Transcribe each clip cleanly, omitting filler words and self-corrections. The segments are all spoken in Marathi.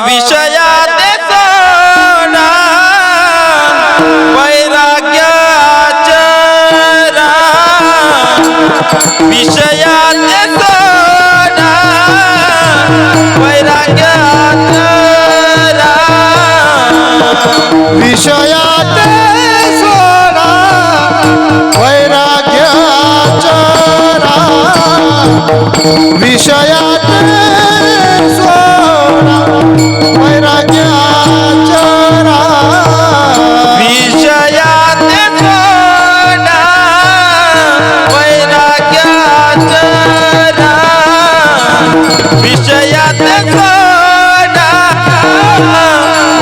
विषयात सोडा वैराग्याचा विषयात सोडा वैराग्याचा विषयात सोडा वैराग्याचा विषयात सोडा वैराग्याचा विषयात सोडा वैराग्याचा विषयात सोडा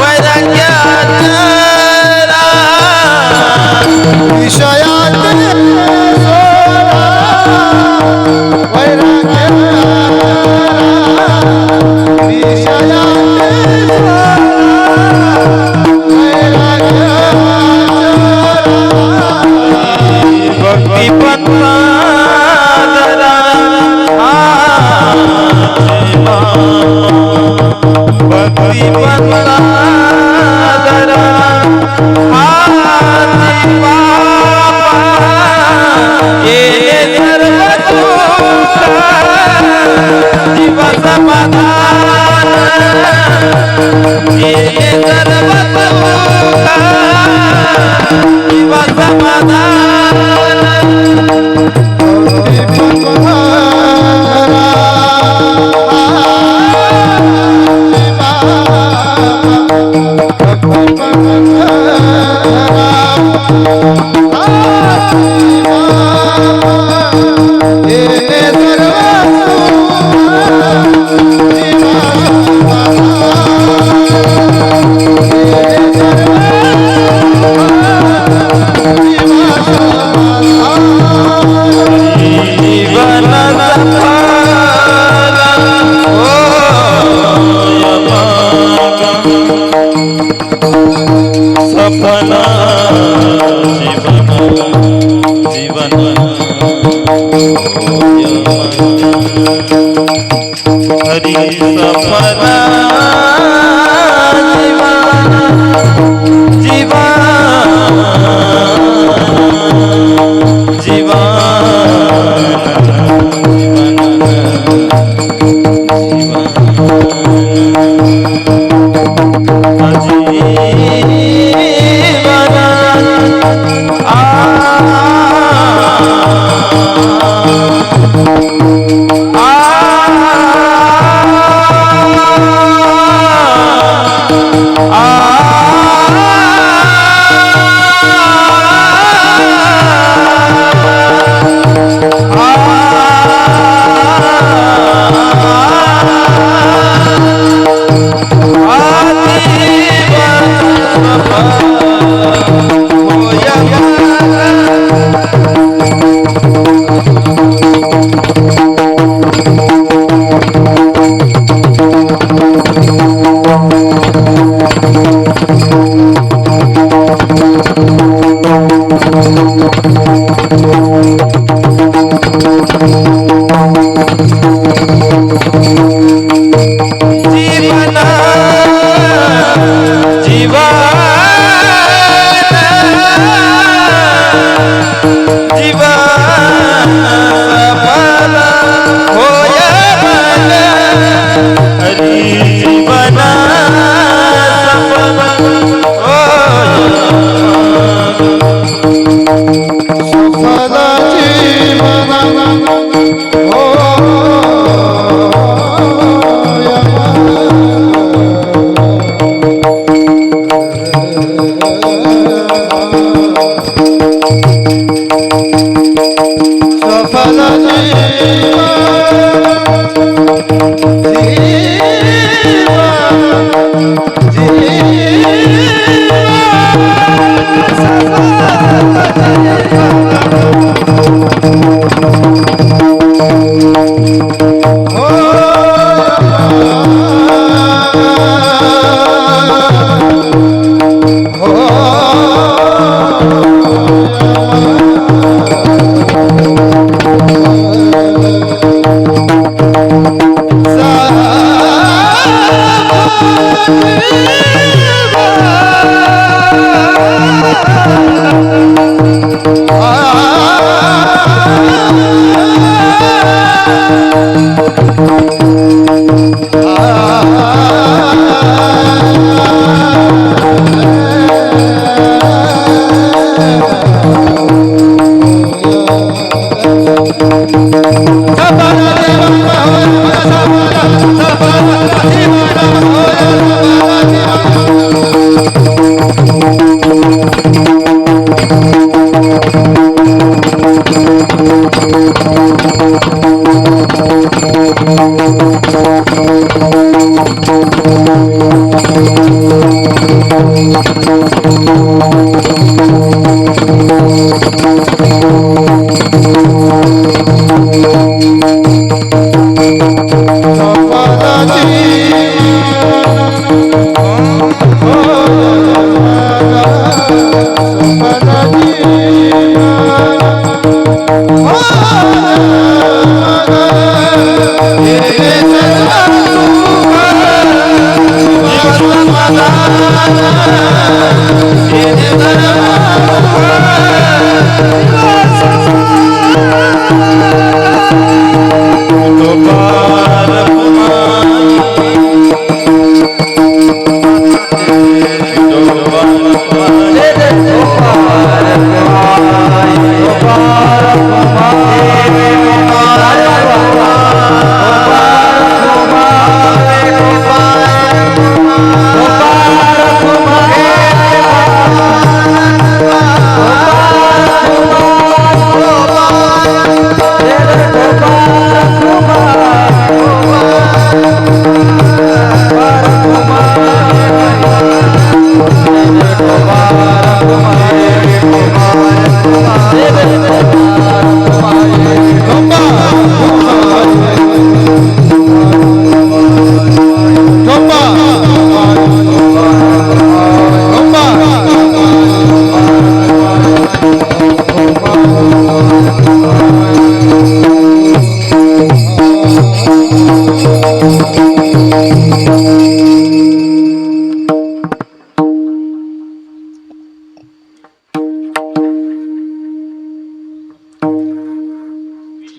वैराग्याचा विषयात सोडा भक्ती पन्नादरा भक्ती पन्नादरा ये सर्व सुख जीव समाधान ये सर्व सुख जीव समाधान सपना जीवन हरि सपना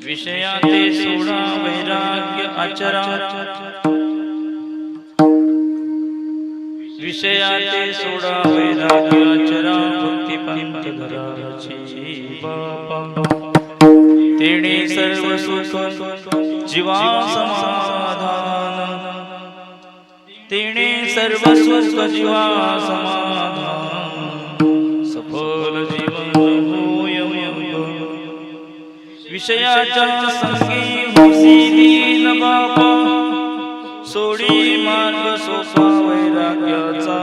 विषयाते सोडा वैराग्य आचरा विषयाते सोडा वैराग्य आचरा भक्ती पंथ धराची बापा तेणे सर्व सुख जीवा समाधान तेणे सर्व सुख जीवा समाधान सफल जीवन होय विषयाच्या संगी होसी दीन बापा सोडी मार्ग सोपा वैराग्याचा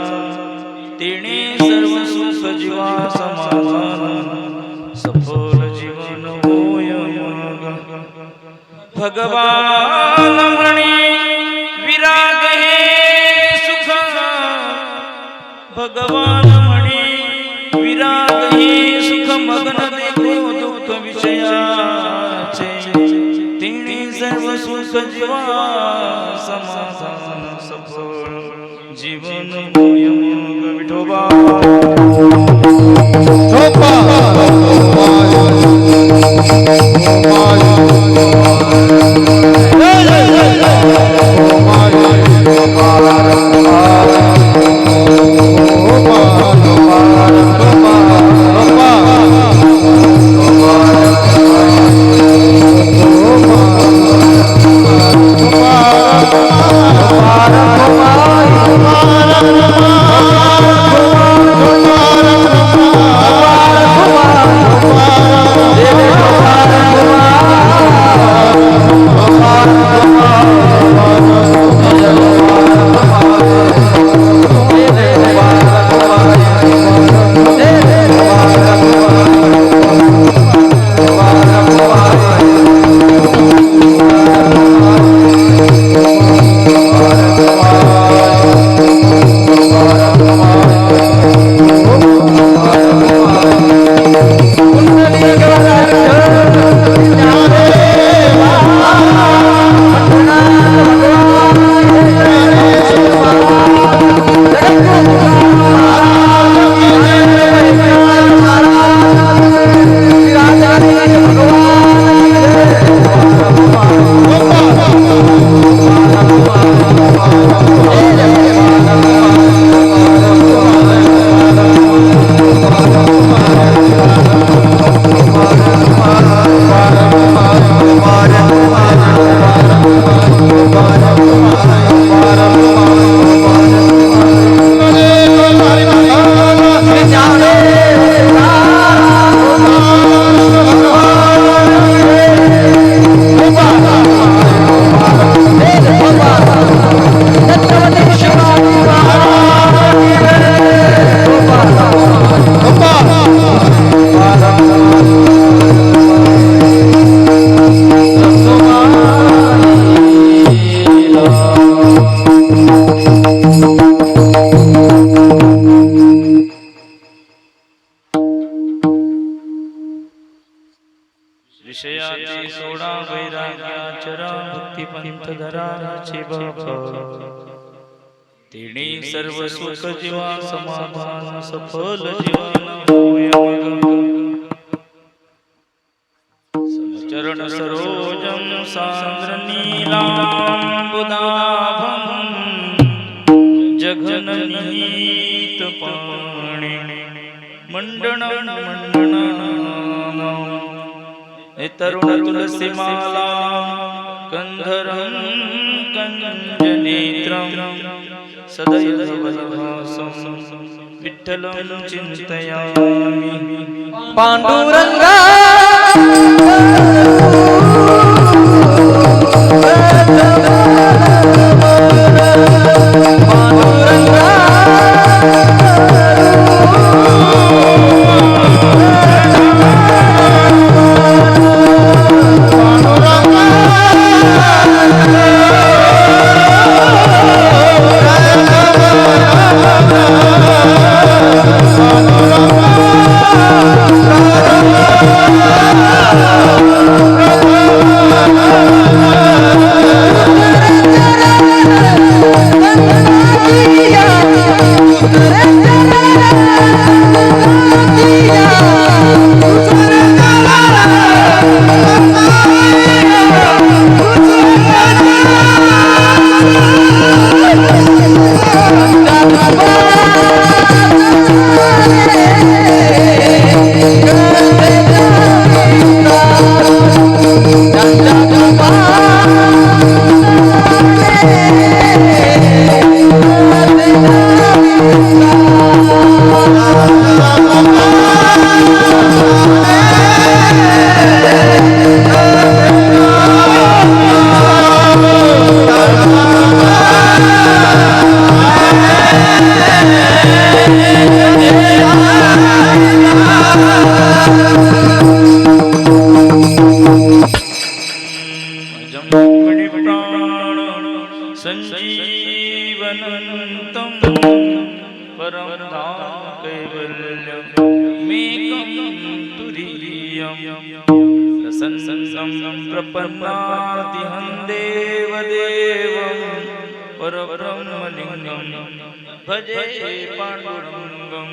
तेणे सर्व सुख जीवा समाधान सफल जीवन होय भगवान म्हणे विराग हे सुख भगवान म्हणे विराग हे सुख मग्न देखो दुःख विषयाचे तेणे सर्व सुख जीवा समाधान सफल जीवन होय विठोबा तिने सर्व सुख जीवा समाधान सफल जीवन होय मग. समचरण सरोजं सान्द्र नीलाम्बुदाभं जघननीत पाणि मंडनं तरुण तुलसी माला कंधरं कंजनेत्रं सदैव वल्लभासं विठ्ठलं चिन्तयामि. पांडुरंगा संजीवनन्तं परं धाम कैवल्यं मेकं तुरीयं प्रसन्नं प्रपन्नातिहं देवदेवं परब्रह्मलिङ्गं भजे पाण्डुरङ्गं.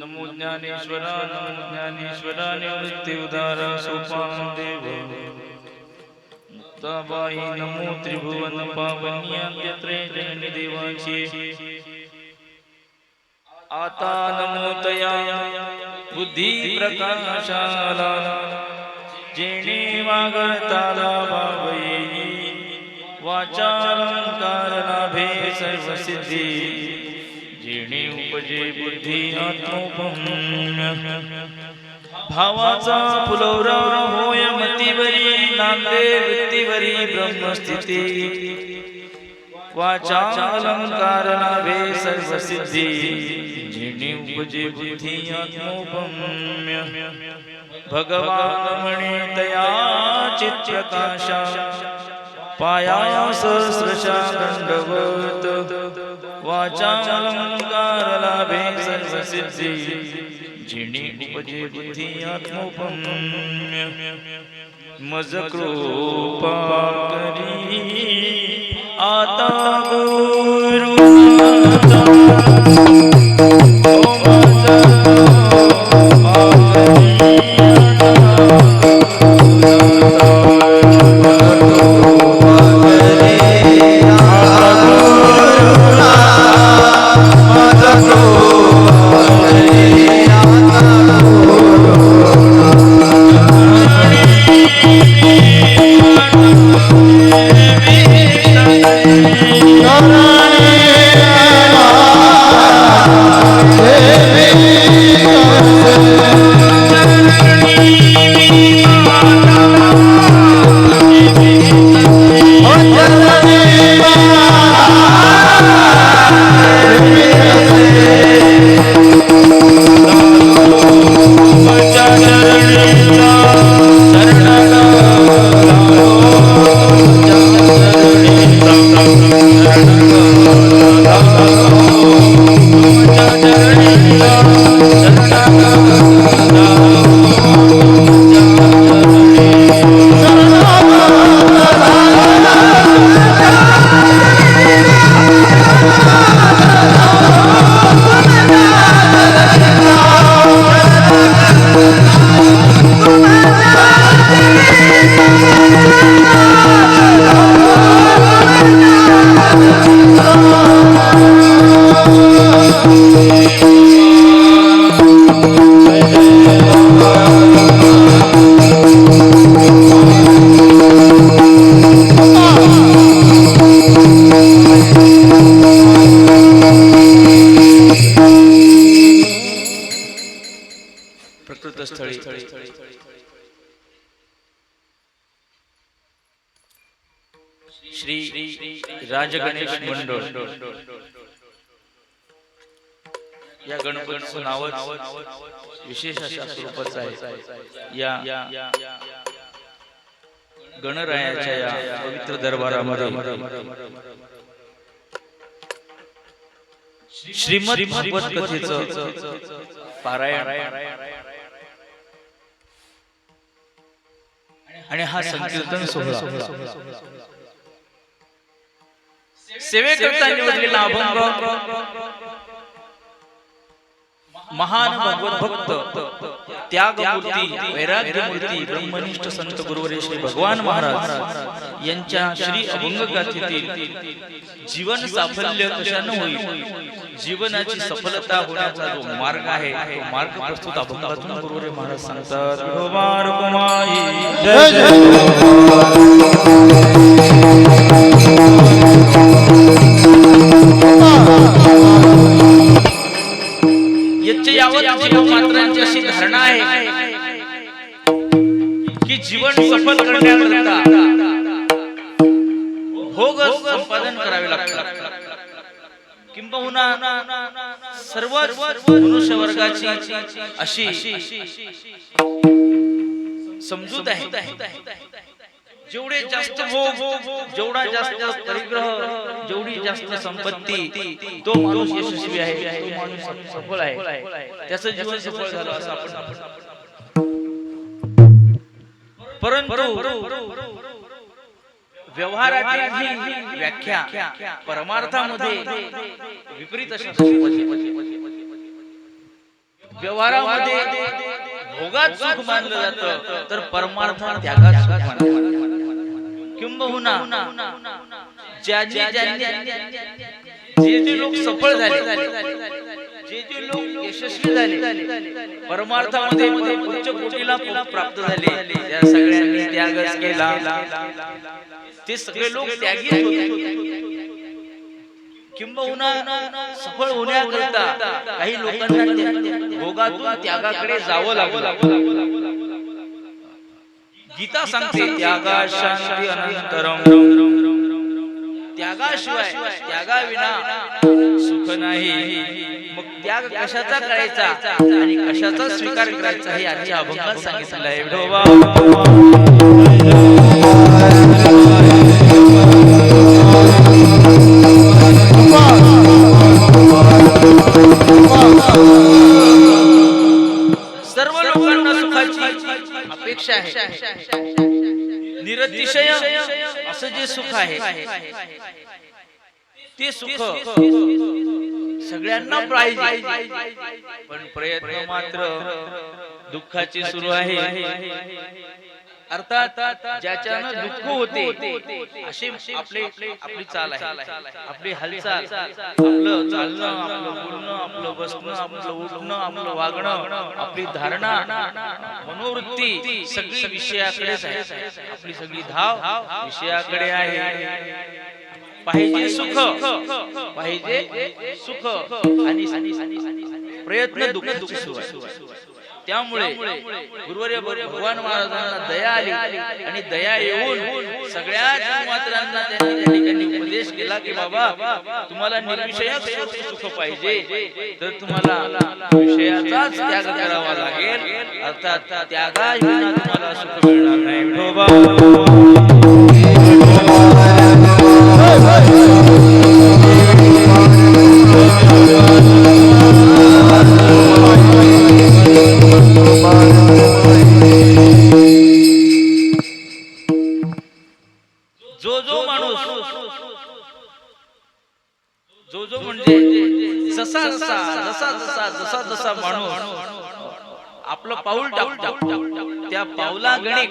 नमो ज्ञानेश्वरा नमो ज्ञानेश्वरा निवृत्ति उदारा सोपान देव मुक्ताबाई नमो त्रिभुवन पावन्याद्यत्रे जननी देवाची. आता नमो तया बुद्धी प्रकाशाला जेणे वागताला भावये वाचालंकार लाभे सर्व सिद्धी जेणे उपजे बुद्धी आत्मोपम्य. भावाचा फुलवरा होय मतीवरी नांदे वृत्तीवरी ब्रह्मस्थिती वाचालंकार लाभे सर्व सिद्धी जेणे उपजे बुद्धी आत्मोपम्य. भगवान म्हणे तया चित्प्रकाशा पाया सहस्रशा दंडवत वाचालंकार लाभे सर्व सिद्धी जेणे उपजे बुद्धी आत्मोपम्य. मज कृपा करी आता गुरुनाथा श्री राजगणेश मंडळ या गणपतीचं नावच विशेष अशा स्वरूपाचं आहे. या गणरायाच्या या पवित्र दरबारामध्ये श्रीमद भागवत कथेचं पारायण आणि हा संकीर्तन सोहळा सेवेकरता निवडलेला अभंग महान भगवत भक्त त्यागमूर्ती वैराग्यमूर्ती ब्रह्मनिष्ठ संत गुरुवर्य श्री भगवान महाराज यांच्या श्री अभंग गाथेतील जीवन साफल्य कशाने होईल, जीवनाची सफलता होण्याचा जो मार्ग आहे तो मार्ग प्रस्तुत अभंगातून गुरुवर्य महाराज सांगतात. विठोबा रखुमाई जय जय. जीवमात्रांची अशी धारणा आहे की जीवन सफल करण्याकरता भोग संपादन करावे लागतात. किंबहुना सर्व मनुष्य वर्गाची अशी समजूत आहे. जेवढे जास्त भोग, जेवढा जास्त परिग्रह, जेवढी जास्त संपत्ती, तो माणूस यशस्वी आहे, तो माणूस सफल आहे, त्याचं जीवन सफल झालं असं आपण. परंतु व्यवहारातील ही व्याख्या परमार्थामध्ये विपरीत अशी. व्यवहारामध्ये भोगात सुख मानलं जातं तर परमार्थात त्यागात सुख मानलं जातं. किंबहुना जे लोक सफळ झाले, जे लोक यशस्वी झाले, परमार्थामध्ये उच्च कोटीला प्राप्त झाले, त्या सगळ्यांनी त्यागच केला. ते सगळे लोक त्यागी होते. किंबहुना सफळ होण्याकरता काही लोकांना भोगातून त्यागाकडे जावं लागलं. गीता सांगते त्यागा शांती अनंतरम. त्यागाशिवाय, त्यागाविना सुख नाही. मग त्याग कशाचा करायचा आणि कशाचा स्वीकार करायचा हे आजच्या अभंगात सांगितलेलं आहे. विठोबा सर्व लोकांना सुखाची अपेक्षा आहे. निरतिशय असं जे सुख आहे ते सुख सगळ्यांना पाहिजे, पण प्रयत्न मात्र दुःखाचे सुरू आहे. अर्थात ज्याच्यानं दुःख होते असे आपली चाल आहे, आपली हालचाल, आपलं चालणं, आपलं बोलणं, आपलं बसणं, आपलं उठणं, आपलं वागणं, आपली धारणा, मनोवृत्ती सगळी विषयाकडेच आहे. आपली सगळी धाव विषयाकडे आहे. पाहिजे सुख, पाहिजे सुख आणि प्रयत्न दुःखाची सुरुवात. त्यामुळे गुरुवर्य भगवान महाराजांना दया आली आणि दया येऊन सगळ्या जीवमात्रांना त्यांनी त्या ठिकाणी उपदेश केला की बाबा तुम्हाला निर्विषयक सुख पाहिजे तर तुम्हाला विषयाचाच त्याग करावा लागेल. अर्थात त्यागाविना तुम्हाला सुख मिळणार नाही. विठोबा जो म्हणजे जसा जसा माणूस आपलं पाऊल टाकतो त्या पावलागणी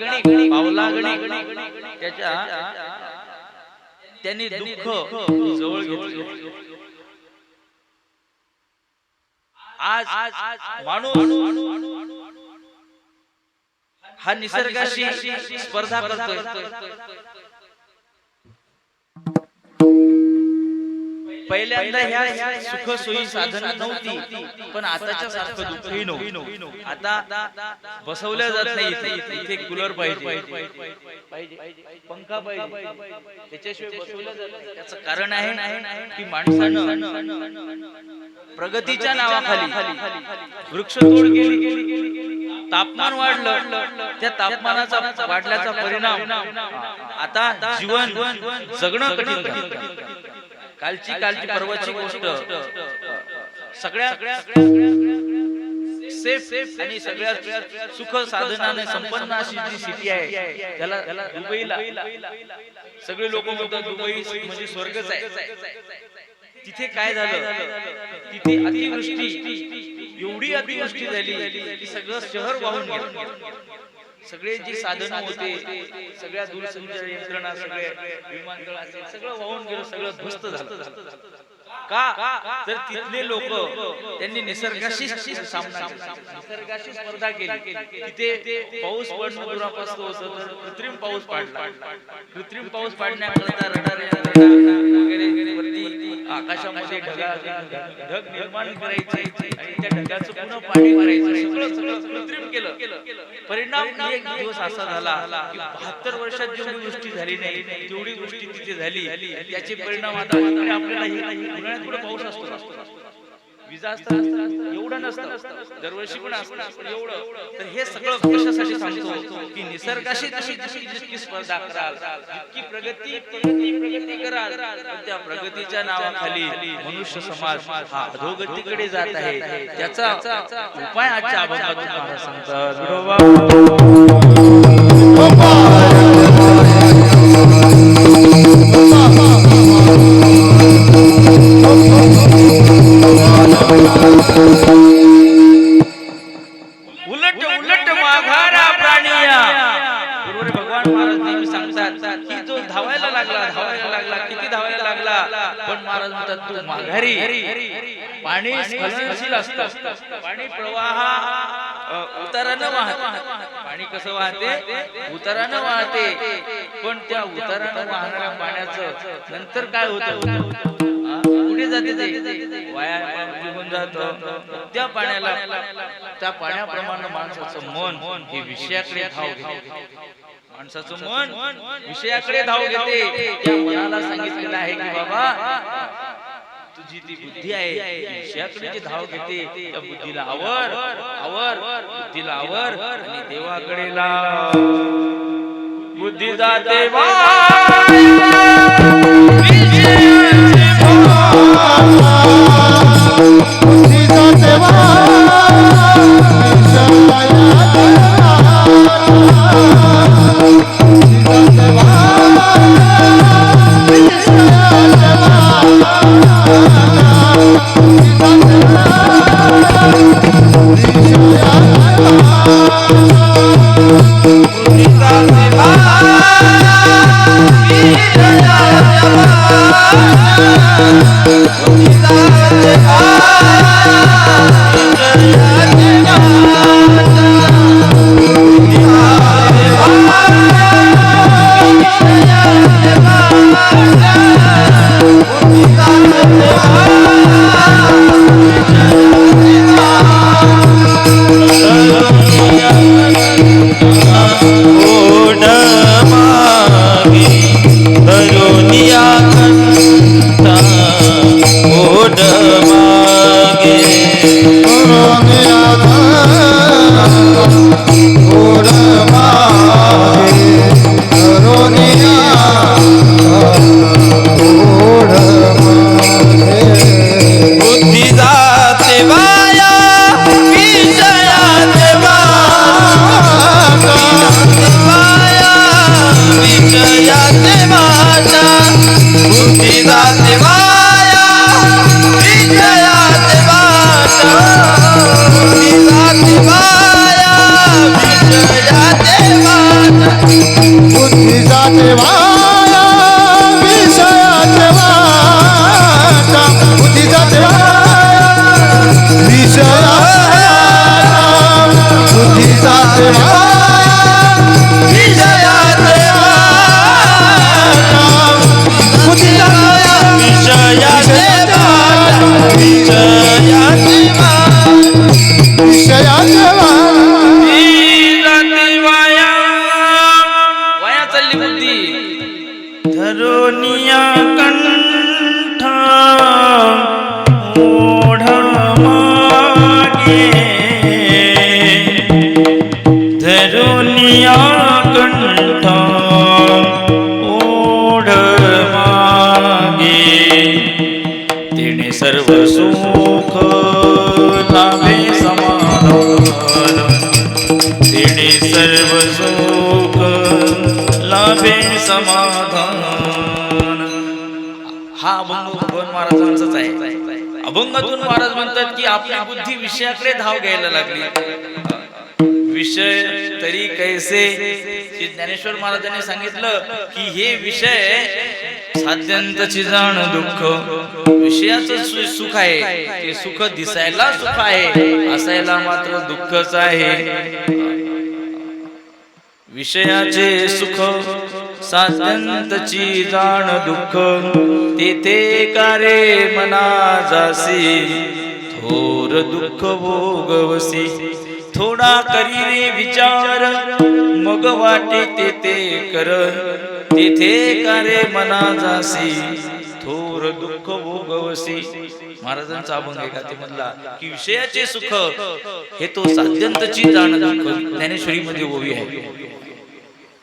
त्याच्या त्यांनी दुःख जवळ घेतलं. आज माणूस हा निसर्गाशी स्पर्धा करतोय. पहिल्यांदा ह्या सुख सोयी साधन नव्हती, पण आताच्या सारखं दुःखही नव्हतं. आता बसवल्या जात नाही, इथे कूलर पाहिजे, पंखा पाहिजे, त्याच्याशिवाय बसवल्या जात नाही. त्याचं कारण आहे की माणसानं प्रगतीच्या नावाखाली वृक्षतोड केली, तापमान वाढलं, त्या तापमानाचा वाढल्याचा परिणाम आता जीवन जगणं कठीण झालं. कालची परवाची गोष्ट, सगळ्या सेफ आणि सगळ्या सुख साधनाने संपन्न अशी जी सिटी आहे, त्याला दुबईला सगळे लोक म्हणतात दुबई म्हणजे स्वर्गच आहे. तिथे काय झालं, तिथे अतिवृष्टी, एवढी अतिवृष्टी झाली की सगळं शहर वाहून गेलं. सगळे जी साधन होते, सगळ्या दूरसंचार यंत्रणा, सगळे विमानतळ असेल, सगळं वाहून गेलं, सगळं ध्वस्त झालं. का तर तिथले लोक त्यांनी निसर्गाशी सामना केला, निसर्गाशी स्पर्धा केली. तिथे पाऊस पडणं दुरापास्त होतं, तर कृत्रिम पाऊस पाडला. कृत्रिम पाऊस पाडण्याकरता रडार वगैरे वरती आकाशामध्ये ढग निर्माण करायचे आणि त्या ढगाचं पुन्हा पाणी मारायचं, सगळं कृत्रिम केलं. परिणाम एक दिवस असा झाला की 72 वर्षात जेवढी वृष्टी झाली नाही तेवढी वृष्टी तिथे झाली. त्याचे परिणाम आता उन्हाळ्यात पुढे पाऊस असतो, विजा असतात, एवढं नसतं, दरवर्षी पण असतं एवढं. तर हे सगळं कशासाठी सांगतो की निसर्गाशी जितकी स्पर्धा कराल, जितकी प्रगती कराल, पण त्या प्रगतीच्या नावाखाली मनुष्य समाज हा अधोगतीकडे जात आहे. त्याचा उपाय आजच्या अभंगातून महाराज सांगतात. उलट माघारा प्राणिया. बरोबर भगवान महाराज नेहमी सांगतात की जो धावायला लागला, किती धावायला लागला, पण महाराज म्हणतात तू माघारी. पाणी स्खलनशील असतं, पाणी प्रवाह उतारानं वाहते. पाणी कसं वाहते, उतारानं वाहते, पण त्या उतारानं वाहणाऱ्या पाण्याचं नंतर काय होतं, कुठे जाते ते वाया निघून जातं. त्या पाण्याप्रमाणे माणसाचं मन हे विषयाकडे धाव घेते. माणसाचं मन विषयाकडे धाव घेते. त्या मनाला सांगितलेलं आहे की बाबा तुझी ती बुद्धी आहे, विषयाकडे जी धाव घेते, त्या बुद्धीला आवर, बुद्धीला आवर आणि देवाकडे लाव. बुद्धी जाते विषया या कंठ ओढ मागे तिने सर्व सुख लाभे समाधान तिने सर्व सुख लाभे समाधान. हा अभंग भगवान महाराजांचाच आहे. अभंगातून महाराज म्हणतात की आपली बुद्धी विषयाकडे धाव घ्यायला लागली. विषय तरी कैसे, ज्ञानेश्वर महाराजांनी सांगितलं की हे विषय साध्यंतची जाण दुःख. विषयाचं सुख आहे ते सुख दिसायला सुख आहे, असायला मात्र दुःखच आहे. विषयाचे सुख साध्यंतची जाण दुःख, तेथे कारे मना जासी थोर दुःख भोगवसी. थोडा करी रे विचार मग वाटे तेथे कर, तेथे कारे मना जासी थोर दुःख भोगवसी. महाराजांचा अभंग आहे का ते म्हणला की विषयाचे सुख हे तो साध्यंतची जाण दुःख ज्ञानेश्वरी मध्ये ओवी आहे.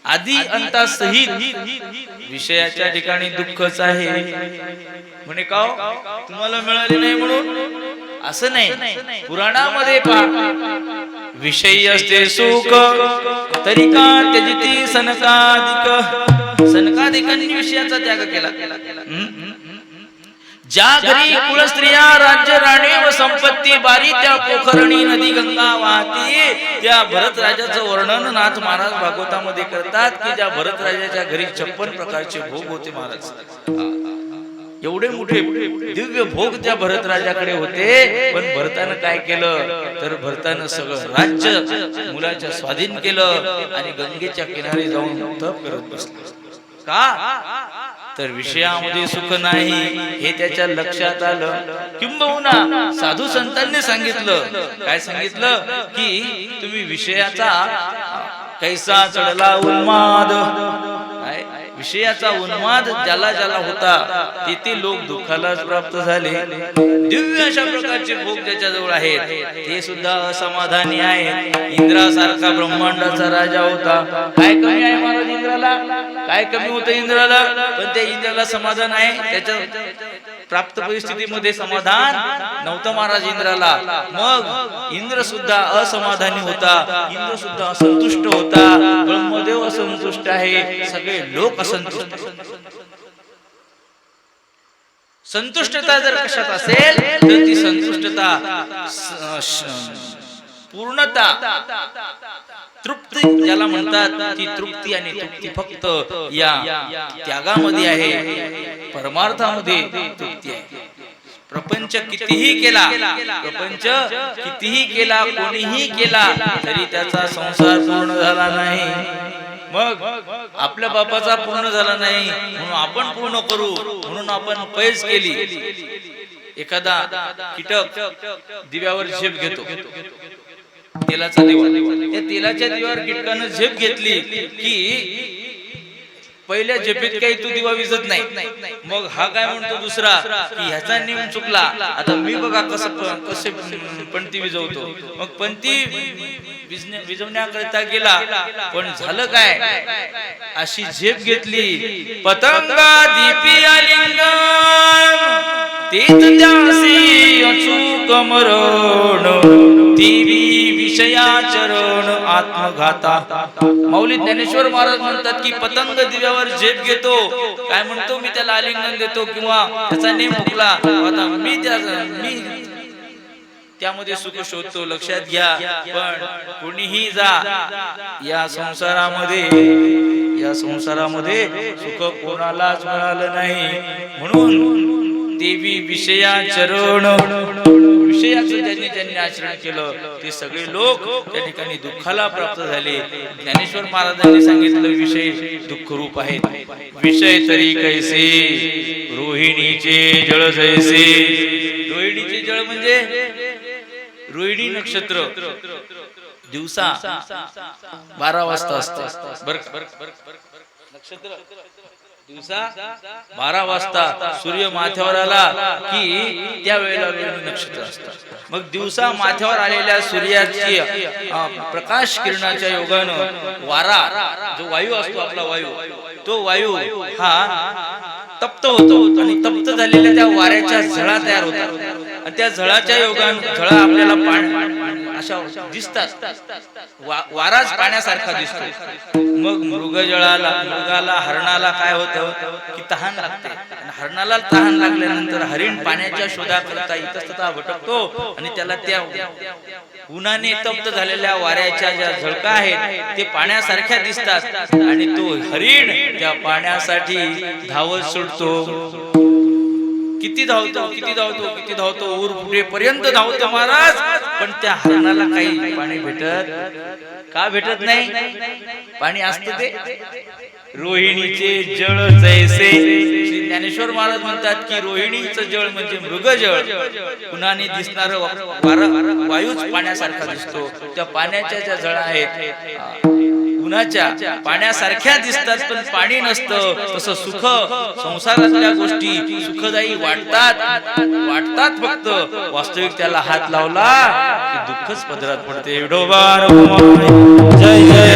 आधी अंता सहित विषयाच्या ठिकाणी दुःखच आहे. म्हणे का तुम्हाला मिळाले नाही म्हणून असं नाही. पुराणामध्ये पहा, विषयी असते सुख तरी का त्यजिती सनकादिक. सनकादिकांनी विषयाचा त्याग केला. ज्या घरी कुलस्त्रिया राज्य राणे व संपत्ती बारी त्या पोखरणी नदी गंगा वाहती, त्या भरत राजाचं वर्णन नाथ महाराज भागवतामध्ये करतात की ज्या भरत राजाच्या घरी 56 प्रकारचे भोग होते. महाराज एवढे मोठे दिव्य भोग त्या भरत राजाकडे होते. पण भरतानं काय केलं तर भरतानं सगळं राज्य मुलाच्या स्वाधीन केलं आणि गंगेच्या किनारी जाऊन तप करत बसले. का तर विषयामध्ये सुख नाही हे त्याच्या लक्षात आलं. किंबहुना साधू संतांनी सांगितलं, काय सांगितलं की तुम्ही विषयाचा कैसा चढला उन्माद. विषयाचा उन्माद ज्याला ज्याला होता तेथे लोक दुःखालाच प्राप्त झाले. दिव्य अशा प्रकारचे भोग त्याच्या जवळ आहेत ते सुद्धा असमाधानी आहेत. इंद्रासारखा ब्रह्मांडाचा राजा होता. काय कमी आहे महाराज इंद्राला? काय कमी होतं इंद्राला? पण त्या इंद्राला समाधान आहे. त्याच्या प्राप्त परिस्थितीमध्ये समाधान नव्हतं महाराज इंद्राला. मग इंद्र सुद्धा असमाधानी होता. इंद्र सुद्धा असंतुष्ट होता. ब्रह्मदेव असंतुष्ट आहे. सगळे लोक असंतुष्ट. संतुष्टता जर कशात असेल तर ती संतुष्टता पूर्णता तृप्ती ज्याला म्हणतात ती तृप्ती आणि तृप्ती फक्त या त्यागामध्ये आहे. परमार्थामध्ये तृप्ती आहे. प्रपंच कितीही केला कोणीही केला तरी त्याचा संसार पूर्ण झाला नाही. मग आपल्या बापाचा पूर्ण झाला नाही म्हणून आपण पूर्ण करू म्हणून आपण पैज केली. एखादा कीटक दिव्यावर झेप घेतो, तेलाचा दिवा, त्या तेलाच्या दिव्यावर कीटकानं झेप घेतली की पहिल्या झेपेत काही तो दिवा विजत नाही. मग हा काय म्हणतो दुसरा की ह्याचा नियम चुकला, आता मी बघा कसे पणती विजवतो. मग पणती विजवण्याकरिता गेला, पण झालं काय, अशी झेप घेतली पतंगा दीपी आलिंगन तेच त्यासी अचूक मरण देवी विषया चरण आत्मघाता. माऊली ज्ञानेश्वर महाराज म्हणतात की पतंग दिव्यावर झेप घेतो, काय म्हणतो मी त्याला आलिंगन देतो किंवा त्याचा नेम मुकला, आता मी त्यामध्ये सुख शोधतो. लक्षात घ्या, पण कोणीही जा या संसारामध्ये सुख कोणालाच मिळालं नाही. म्हणून देवी विषया चरण, विषयाचं ज्यांनी आचरण केलं ते सगळे लोक त्या ठिकाणी दुःखाला प्राप्त झाले. ज्ञानेश्वर महाराजांनी सांगितलं विषय दुःख रूप आहेत. विषय तरी कैसे रोहिणीचे जळ जैसे. रोहिणीचे जळ म्हणजे रोहिणी नक्षत्र दिवसा 12 वाजता असतं. नक्षत्र दिवसा 12 वाजता सूर्य माथ्यावर आला की त्या वेळेला रोहिणी नक्षत्र असतं. मग दिवसा माथ्यावर आलेल्या सूर्याची प्रकाश किरणाच्या योगानं वारा जो वायू असतो आपला वायू, तो वायू हा तप्त होतो आणि तप्त झालेल्या त्या वाऱ्याच्या झळा तयार होतात आणि त्या झळाच्या योगाने झळा आपल्याला पाणी अशा दिसतात. वाराच पाण्यासारखा दिसतो. मग मृगाला हरणाला काय होतं की तहान लागते. हरणाला तहान लागल्यानंतर हरिण पाण्याच्या शोधाकरता इतस्ततः भटकतो आणि त्याला त्या उन्हाने तप्त झालेल्या वाऱ्याच्या ज्या झळका आहेत ते पाण्यासारख्या दिसतात आणि तो हरिण त्या पाण्यासाठी धावत सुटतो. किती धावतो ऊर फुटेपर्यंत धावतो महाराज, पण त्या हरणाला काही पाणी भेटत नाही. पाणी असतं ते रोहिणीचे जळ जैसे. श्री ज्ञानेश्वर महाराज म्हणतात की रोहिणीचं जळ म्हणजे मृगजळ. उन्हाने दिसणारं वायूच पाण्यासारखा दिसतो. त्या पाण्याच्या ज्या जळा आहेत उन्हाच्या पाण्यासारख्या दिसतात पण पाणी नसतं. तसं सुख संसारातल्या गोष्टी सुखदायी वाटतात फक्त वास्तविक त्याला हात लावला की दुःखच पदरात पडते. विठोबा जय जय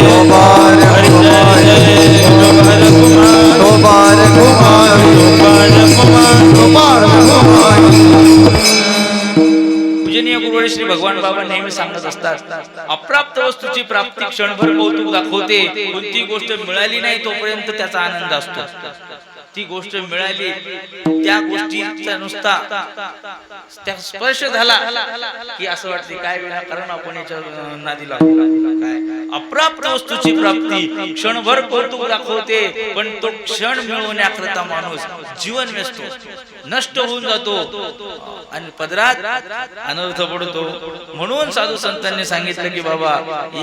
पूजनीय गुरुवारी श्री भगवान बाबा नेहमी सांगत असतात, अप्राप्त वस्तूची प्राप्ती क्षणभर कौतुक दाखवते. कोणती गोष्ट मिळाली नाही तोपर्यंत त्याचा आनंद असतो. ती गोष्ट मिळाली त्या गोष्टीचा नुसता त्या स्पर्श झाला की असं वाटते काय विनाकारण आपण याच्या नादी लागलो. काय अप्राप्त वस्तूची प्राप्ती क्षणभर कौतुक दाखवते, पण तो क्षण मिळवण्याकरता माणूस जीवन वेचतो, नष्ट होऊन जातो आणि पदरात अनर्थ पडतो. म्हणून साधू संतांनी सांगितलं की बाबा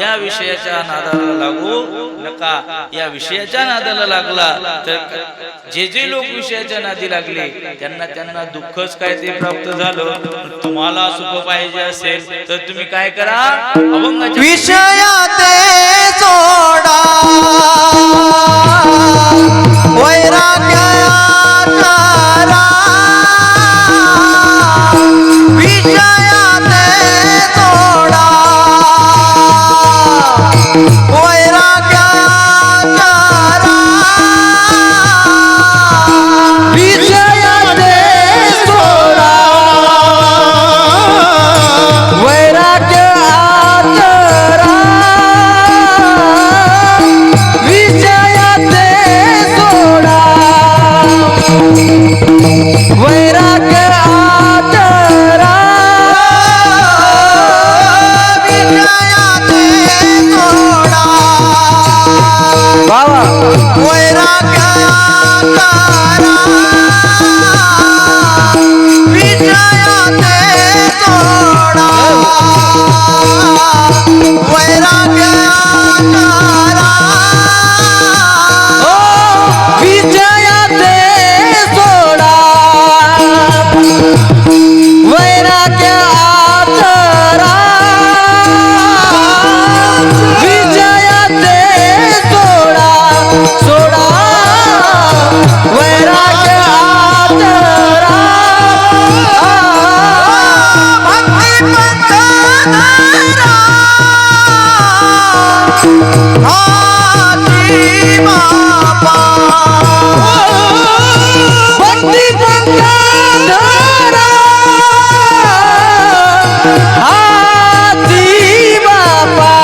या विषयाच्या नादाला लागू नका. या विषयाच्या नादाला लागला तर जे लोक विषयाच्या नादी लागले त्यांना दुःखच काय ते प्राप्त झालं. तुम्हाला सुख पाहिजे असेल तर तुम्ही काय करा, अभंगाच्या विषयात सोडा वैराग्यात रा. विषयात सोडा वैराग्यात रा. विषयात सोडा वैराग्यात रा. विषयात सोडा वैराग्यात रा. विषयात सोडा बाबा वैराग्यात रा. विषयात सोडा वैराग्यात रा. विषयात सोडा वैराग्यात रा. विषयात सोडा वैराग्यात रा. भक्ती हाती बापा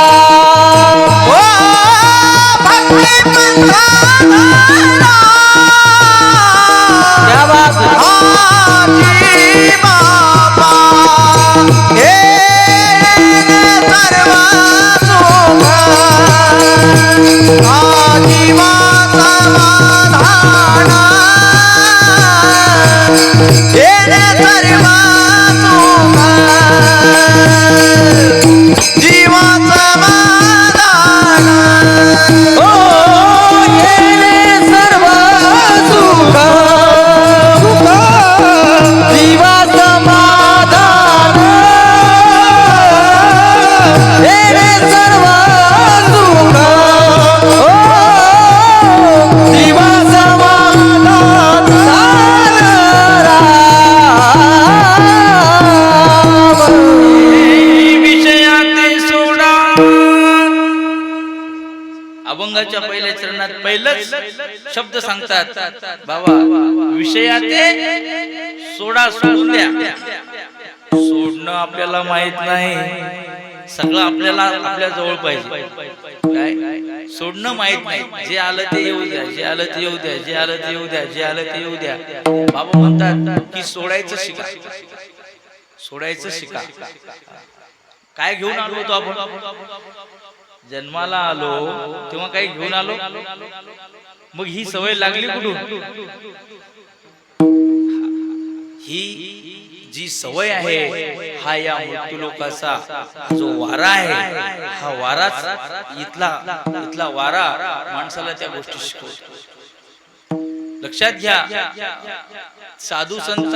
क्या बात हाती बापा. हे सर्व सुख आजीवा समाधान. हे सर्व सुख जीवा समाधान. ओ हे सर्व सुख जीवा समाधान. हे सर्व सुख जीवा समाधान. अभंगाच्या पहिल्या चरणात पहिलंच शब्द सांगतात बाबा विषयाते सोडा सोडून द्या. सोडणं आपल्याला माहित नाही, सगळं आपल्याला आपल्या जवळ पाहिजे. काय सोडणं माहित नाही. जे आलं ते येऊ द्या, जे आलं ते येऊ द्या, जे आलं ते येऊ द्या, जे आलं ते येऊ द्या. बाबा म्हणतात की सोडायचं शिका, सोडायचं शिका. काय घेऊन आलो होतो आपण? जन्माला आलो तेव्हा काही घेऊन आलो, मग ही सवय लागली कुठून? ही जी सवय आहे हा या मृत्यू लोकाचा जो वारा आहे, हा वाराच इथला वारा माणसाला त्या गोष्टी शिकवतो. लक्षात घ्या, साधू संत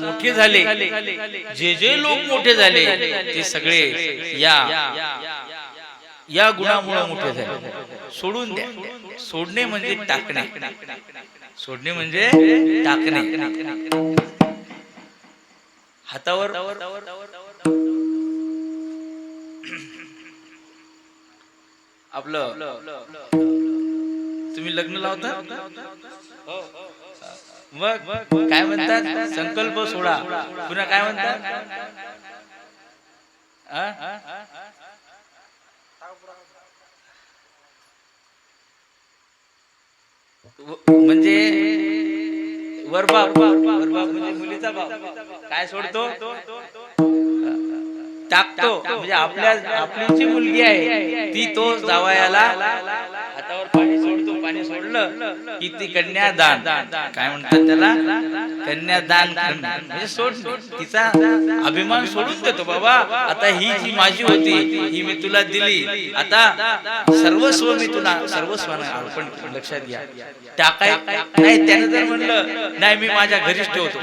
मोठे झाले, जे लोक मोठे झाले ते सगळे या गुणामुळे मोठे झाले. सोडून द्या. सोडणे म्हणजे टाकणे, सोडणे म्हणजे टाकणे. हातावर आपलं तुम्ही लग्न लावता, मग काय म्हणतात? संकल्प सोडा. पुन्हा काय म्हणतात? म्हणजे वरबाप म्हणजे मुलीचा बाप काय सोडतो? टाकतो. म्हणजे आपली जी मुलगी आहे ती तो जावयाला हातावर पाणी सोडतो. पाणी सोडलं की ती कन्यादान, काय म्हणतात त्याला? कन्यादान म्हणजे सोड. तिचा अभिमान सोडून देतो. बाबा आता ही जी माझी होती ही मी तुला दिली, आता सर्वस्व मी तुला सर्वस्वाने अर्पण केलं. लक्षात घ्या. टाकाय नाही. त्याने जर म्हणलं नाही मी माझ्या घरीच ठेवतो,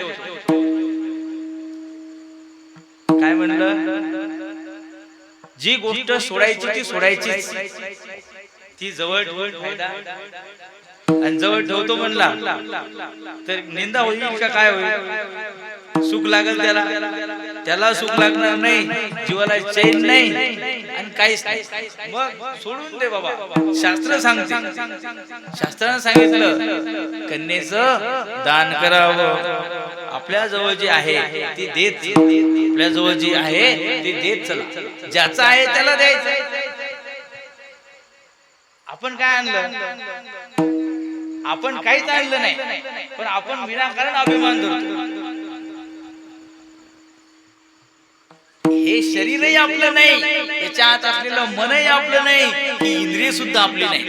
काय म्हणलं? जी गोष्ट सोडायची ती सोडायचीच. ती जवळ फायदा, आणि जवळ ठेवतो म्हणला तर निंदा होईल का काय होईल? सुख लागेल त्याला सुख लागणार नाही, जीवाला चैन नाही आणि काहीच नाही. मग सोडून दे बाबा. शास्त्र सांगते, शास्त्रानं सांगितलं कन्येचं दान करावं. आपल्या जवळ जे आहे ते देत, आपल्या जवळ जे आहे ते देत चला. ज्याचं आहे त्याला द्यायचं. आपण काय आणलं? आपण काहीच आणलं नाही, पण आपण विनाकारण अभिमान धरतो. हे शरीरही आपलं नाही, याच्या आत असलेलं मनही आपलं नाही, ही इंद्रिय सुद्धा आपली नाही.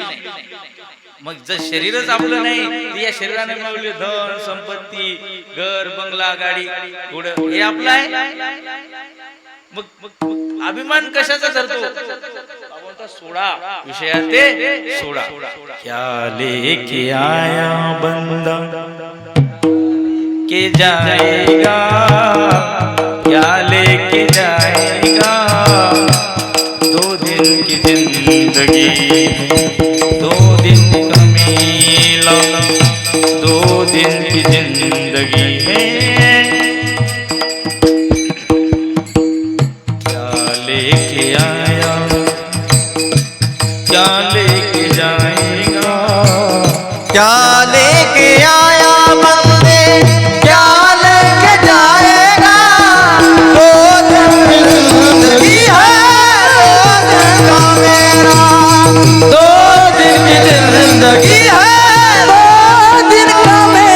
मग जर शरीरच आपलं नाही तर या शरीराने मिळवले धन संपत्ती, घर बंगला गाडी घोडं हे आपलं आहे. मग अभिमान कशाचा धरतो? सोडा. विषयात ते सोडा. क्या लेके आया बंदा के जाएगा, क्या लेके जाएगा. 2 दिन की जिंदगी, 2 दिन का मेला, 2 दिन की जिंदगी है. क्या लेके आया, क्या लेके जाएगा. क्या लेके आया बंदे, क्या लेके जाएगा. 2 दिन की जिंदगी है, 2 दिन का मेरा. 2 दिन की जिंदगी है, 2 दिन का मेरा.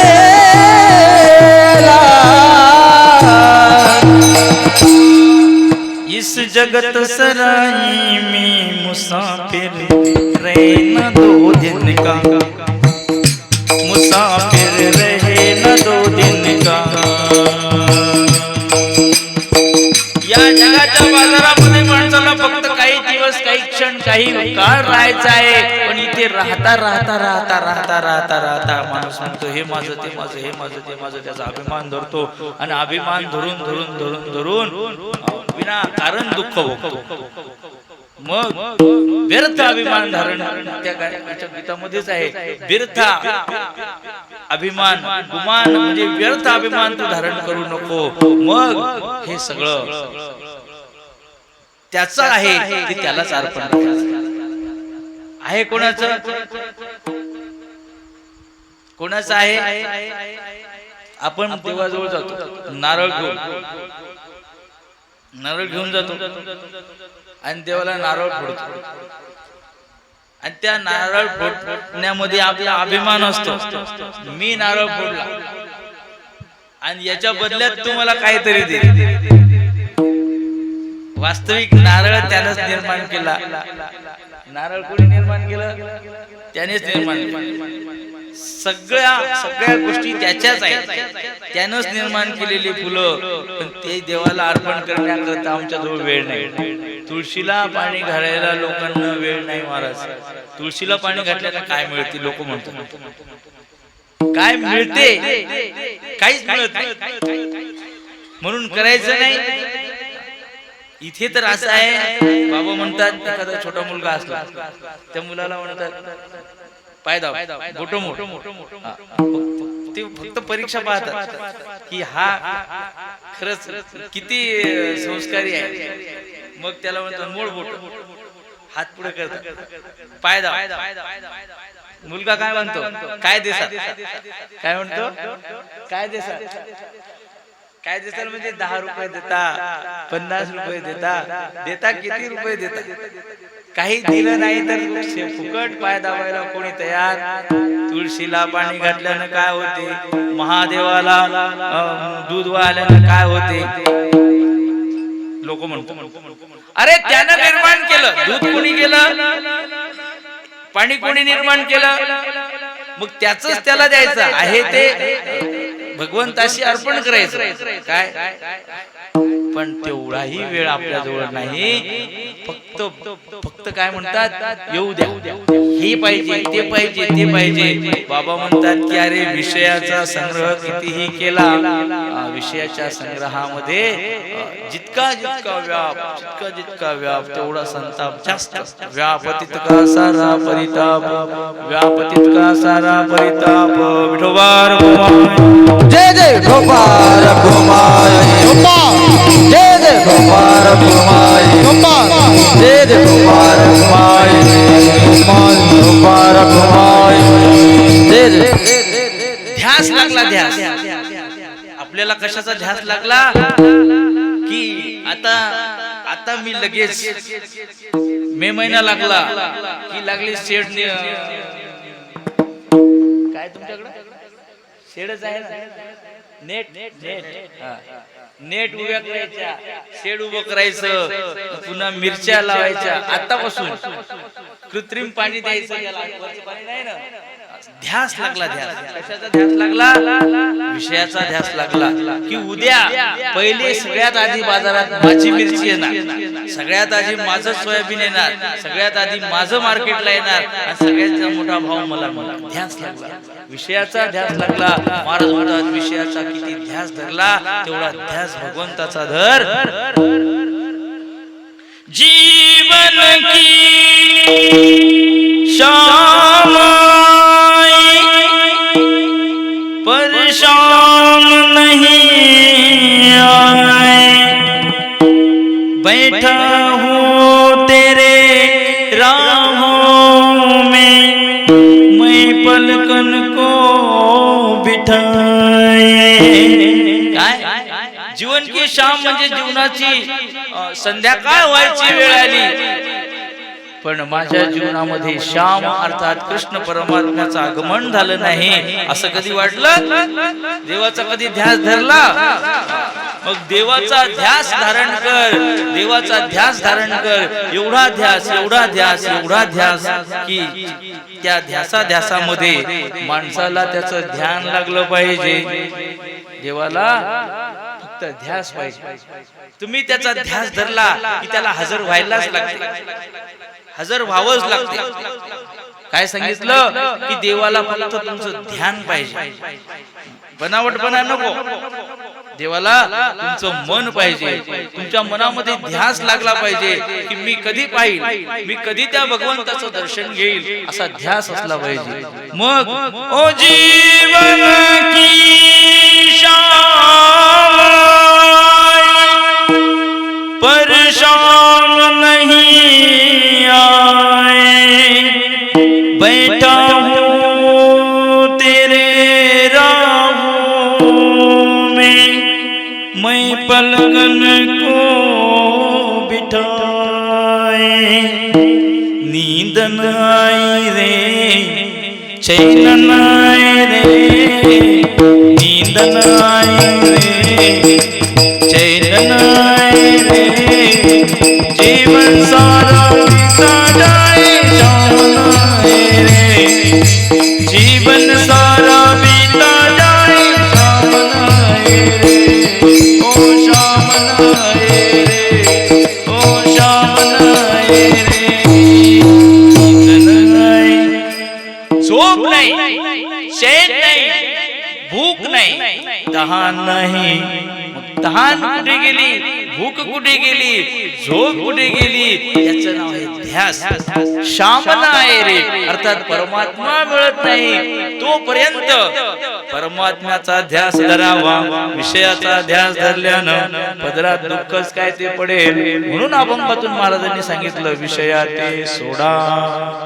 इस जगत सराय में मुसाफिर रहे न 2 दिन का, मुसाफिर रहे न 2 दिन का. या जगाच्या बाजारामध्ये माणसाला फक्त काही दिवस, काही क्षण, काही काळ राहायचं आहे. पण इथे राहता राहता राहता राहता राहता राहता माणूस म्हणतो हे माझं, ते माझं, हे माझं, ते माझं. त्याचा अभिमान धरतो आणि अभिमान धरून धरून धरून धरून विनाकारण दुःख भोगतो. मग व्यर्थ अभिमान धारण त्या गीतामध्येच आहे. व्यर्थ अभिमान, गुमान म्हणजे व्यर्थ अभिमान तू धारण करू नको. मग हे सगळं त्याचं आहे ते त्यालाच अर्पण करायचं. आहे कोणाचं? कोणाचं आहे? आपण देवाजवळ जातो, नारळ घेऊन जातो आणि देवाला नारळ फोडतो आणि त्या नारळ फोडण्यामध्ये आपला अभिमान असतो, मी नारळ फोडला आणि याच्या बदल्यात तुम्हाला काहीतरी दे. वास्तविक नारळ त्यानंच निर्माण केला. नारळ कोणी निर्माण केलं? त्यानेच निर्माण केलं. सगळ्या गोष्टी त्याच्याच आहेत. त्यानंच निर्माण केलेली फुलं, पण ते देवाला अर्पण करण्याकरता आमच्याजवळ वेळ नाही. तुळशीला पाणी घालायला लोकांना वेळ नाही महाराज. तुळशीला पाणी घातल्यानं काय मिळते? लोक म्हणतात काय मिळते? काहीच मिळत नाही. म्हणून करायचं नाही. इथे तर असं आहे, बाबा म्हणतात एखादा छोटा मुलगा असला त्या मुलाला म्हणतात पाय दाव, बोट मोठ. ते फक्त परीक्षा पाहतात की हा खरंच किती संस्कारी आहे. मग त्याला म्हणतात मोड बोट, हात पुढे करतात, पाय दाव. मुलगा काय म्हणतो? काय देसा? काय म्हणतो? काय देसा? काय देसाल म्हणजे 10 रुपये देता, 50 रुपये देता किती रुपये देता? काही दिलं नाही तर फुकट पाय दाबायला कोणी तयार. तुळशीला पाणी घातल्यानं काय होते? महादेवाला दूध वाहल्यानं काय होते? लोक म्हणतो अरे त्यानं निर्माण केलं. दूध कोणी केलं? पाणी कोणी निर्माण केलं? मग त्याच त्याला द्यायचं आहे, ते भगवंताशी अर्पण करायचं. काय पण तेवढाही वेळ आपल्या जवळ नाही. फक्त काय म्हणतात? येऊ द्या, हे पाहिजे, ते पाहिजे, ते पाहिजे. बाबा म्हणतात की अरे विषयाचा संग्रह कितीही केला, विषयाच्या संग्रहामध्ये जितका व्याप तेवढा संताप जास्त. व्यापतीत का सारा परिताप, व्यापतीत का सारा परिताप. विठोबार जय जय गोपाल गोमाय, जय जय गोपाल गोमाय, जय जय गोपाल गोमाय, गोपाल गोमाय, जय जय. ध्यास लागला. ध्यास आपल्याला कशाचा ध्यास लागला? की आता मी लगेच मे महिना लागला की लागली शेड. काय तुमच्याकडे शेडच आहे ना? नेट उभ्या करायच्या, शेड उभं करायचं, पुन्हा मिरच्या लावायच्या. आतापासून कृत्रिम पाणी द्यायचं, पाणी नाही ना. ध्यास लागला. ध्यास कशाचा ध्यास लागला? विषयाचा ध्यास लागला. की उद्या पहिले सगळ्यात आधी बाजारात माझी मिरची येणार, सगळ्यात आधी माझं सोयाबीन येणार, सगळ्यात आधी माझं मार्केटला येणार आणि सगळ्यात मोठा भाव मला मिळणार. ध्यास लागला, विषयाचा ध्यास लागला. महाराज म्हणतात विषयाचा किती ध्यास धरला तेवढा ध्यास भगवंताचा धर. जीवन की शाम पर शाम नहीं आए, बैठा हूँ तेरे राहों में, मैं पलकन को बिठाए. काय जीवन की शाम म्हणजे जीवनाची संध्याकाळ व्हायची वेळ आली. पण माझ्या जीवनामध्ये श्याम अर्थात कृष्ण परमात्म्याचं आगमन झालं नाही असं कधी वाटलं? देवाचा कधी ध्यास धरला? मग देवाचा ध्यास धारण कर, देवाचा ध्यास धारण कर. एवढा ध्यास, एवढा ध्यास, एवढा ध्यास की त्या ध्यासामध्ये माणसाला त्याचं ध्यान लागलं पाहिजे. देवाला फक्त ध्यास पाहिजे. तुम्ही त्याचा ध्यास धरला की त्याला हजर व्हायलाच लागते, हजर व्हावंच लागते. काय सांगितलं की देवाला फक्त तुमचं ध्यान पाहिजे, बनावटपणा नको. देवाला तुमचं मन पाहिजे, तुमच्या मनामध्ये ध्यास लागला पाहिजे की मी कधी पाहिल, मी कधी त्या भगवंताचं दर्शन घेईल असा ध्यास असला पाहिजे. मग ओ जीवन की शाम पर शाम नहीं आए, बैठा हूँ तेरे राहों में, मैं पलकन को बिठाए, नींद न आई रे चैन न आए रे, नींद न आई रे चैन न आए रे, जीवन सारा बीता जाए शाम न आए रे, जीवन सारा बीता जाए शाम न आए रे, ओ शाम न आए रे, ओ शाम न आए रे, नींद न आई, झोप नाही, चैन नाही, भूक नाही, तहान नाही, तहान कुठे गेली, भूक कुठे गेली, झोप कुठे गेली, याचं नाव आहे ध्यास. शामना आहे रे, अर्थात परमात्मा मिळत नाही तोपर्यंत परमात्म्याचा ध्यास धरावा. विषयाचा ध्यास धरल्यानं पदरात दुःखच काय ते पडेल. म्हणून अभंगातून महाराजांनी सांगितलं विषयाते सोडा,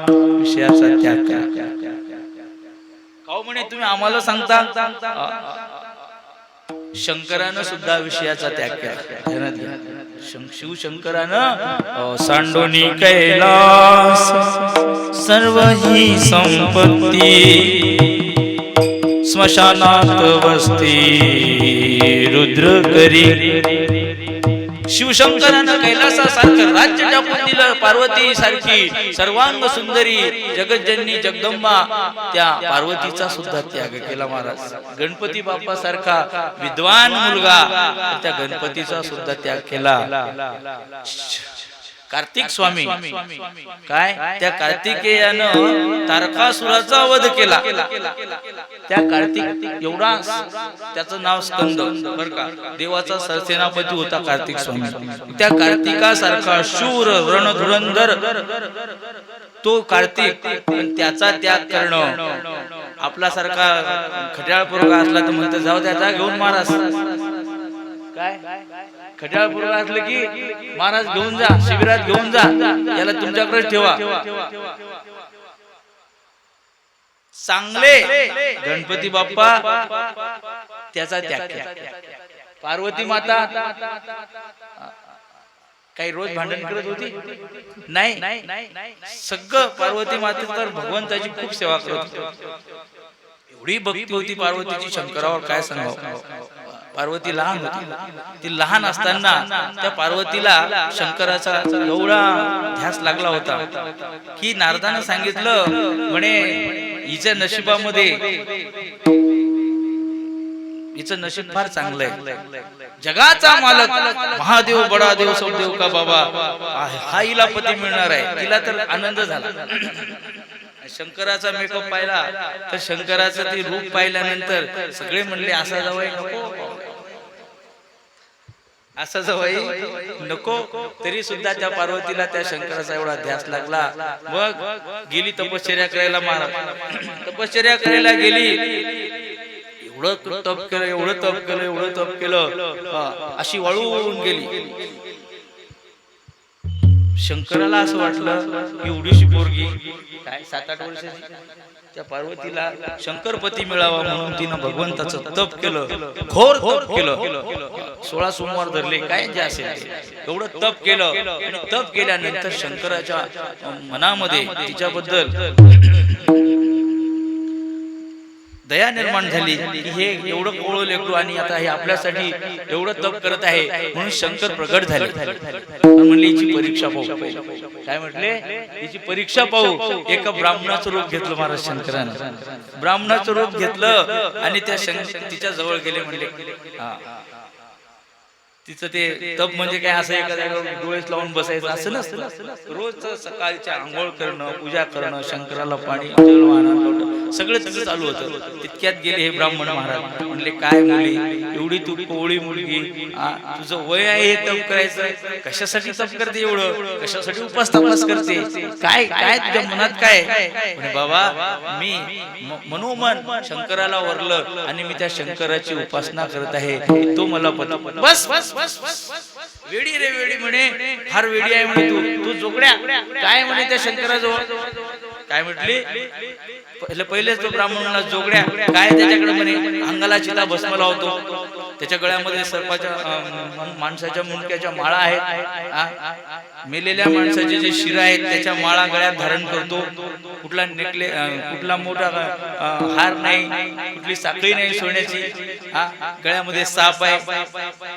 विषयाचा त्याग करा. काऊ म्हणे तुम्ही आम्हाला सांगता, शंकरानं सुद्धा विषयाचा त्याग केला. शिवशंकरानं सांडोनी कैलास सर्व ही संपत्ती, स्मशानात वस्ती रुद्र करी. शिवशंकरानं कैलासासारखं राज्य टाकून दिलं. पार्वती सारखी सर्वांग सुंदरी जगज्जननी जगदंबा त्या पार्वतीचा सुद्धा त्याग केला महाराज. गणपती बाप्पा सारखा विद्वान मुलगा त्या गणपतीचा सुद्धा त्याग केला. कार्तिक स्वामी काय त्या कार्तिकेयानं तारकासुराचा वध केला. त्या कार्तिक एवढा त्याचं नाव स्कंद बर का, देवाचा सरसेनापती होता कार्तिक स्वामी. त्या कार्तिकासारखा शूर रणधुरंधर तो कार्तिक, त्याचा त्याग करणं. आपला सारखा खट्याळ पोरगा असला तर म्हणतो जाऊ त्याचा घेऊन महाराज, काय खट्याळ पोरगा असलं की महाराज घेऊन जा, शिबिरात घेऊन जा, याला तुमच्याकडे ठेवा. चांगले गणपती बाप्पा त्याचा त्याग केला. पार्वती माता काही रोज भांडण करत होती नाही, सगळं पार्वती माता तर भगवंताची खूप सेवा करत होती. एवढी भक्ती होती पार्वतीची शंकरावर काय सांगावं. पार्वती लहान होती. ती लहान असताना त्या पार्वतीला शंकराचा एवढा ध्यास लागला होता की नारदानं सांगितलं म्हणे हिच्या नशिबामध्ये, हिचं नशीब फार चांगलं आहे. जगाचा मालक महादेव बडादेव सबदेव का बाबा हा हिला पती मिळणार आहे. तिला तर आनंद झाला. शंकराचा मेकअप पाहिला तर शंकराचं ते रूप पाहिल्यानंतर सगळे म्हणले असा जावई नको, असा जावई नको. तरी सुद्धा त्या पार्वतीला त्या शंकराचा एवढा ध्यास लागला. मग गेली तपश्चर्या करायला. महाराज तपश्चर्या करायला गेली. एवढं तप केलं, एवढं तप केलं, एवढं तप केलं, अशी वळून गेली. शंकराला असं वाटलं एवढीशी पोरगी काय 7-8 वर्षाची, त्या पार्वतीला शंकरपती मिळावा म्हणून तिनं भगवंताचं तप केलं, घोर तप केलं. 16 सोमवार धरले काय जे असेल एवढं तप केलं. आणि तप केल्यानंतर शंकराच्या मनामध्ये तिच्याबद्दल दया निर्माण झाली की हे एवढं कोळं लेकरू आणि आता हे आपल्यासाठी एवढं तप करत आहे. म्हणून शंकर प्रगट झाले. म्हणले हिची परीक्षा पाहू. काय म्हटले, हिची परीक्षा पाहू. एका ब्राह्मणाचं रूप घेतलं महाराज शंकरानं. ब्राह्मणाचं रूप घेतलं आणि त्या तिच्या जवळ गेले. म्हणले तिचं ते तप म्हणजे काय असं एका जागेवर डोळे लावून बसायचं असं नसतं. रोज सकाळच्या आंघोळ करणं, पूजा करणं, शंकराला पाणी सगळं तिचं चालू होतं. तितक्यात गेले हे ब्राह्मण महाराज. म्हणले काय मुली, एवढी तू कोवळी मुलगी, तुझं वय आहे हे तप करायचं, कशासाठी तप करते, एवढं कशासाठी उपास तपास करते, काय काय तुझ्या मनात काय. म्हणे बाबा मी मनोमन शंकराला वरलं आणि मी त्या शंकराची उपासना करत आहे, तो मला पती. बस बस वेडी रे वेडी म्हणे, फार वेडी आहे म्हणे तू जोगड्या. काय म्हणे त्या शंकराजवळ काय म्हटली? पहिलेच तो ब्राह्मणाला जोगड्या काय त्याच्याकडे म्हणे अंगाला चिता भस्म लावतो, त्याच्या गळ्यामध्ये सर्पाच्या माणसाच्या मुंडक्याच्या माळा आहेत, मेलेल्या माणसाचे जे शिरा आहेत त्याच्या माळा गळ्यात धारण करतो, कुठला कुठला मोठा हार नाही, कुठली साखळी नाही सोन्याची, गळ्यामध्ये साप आहे,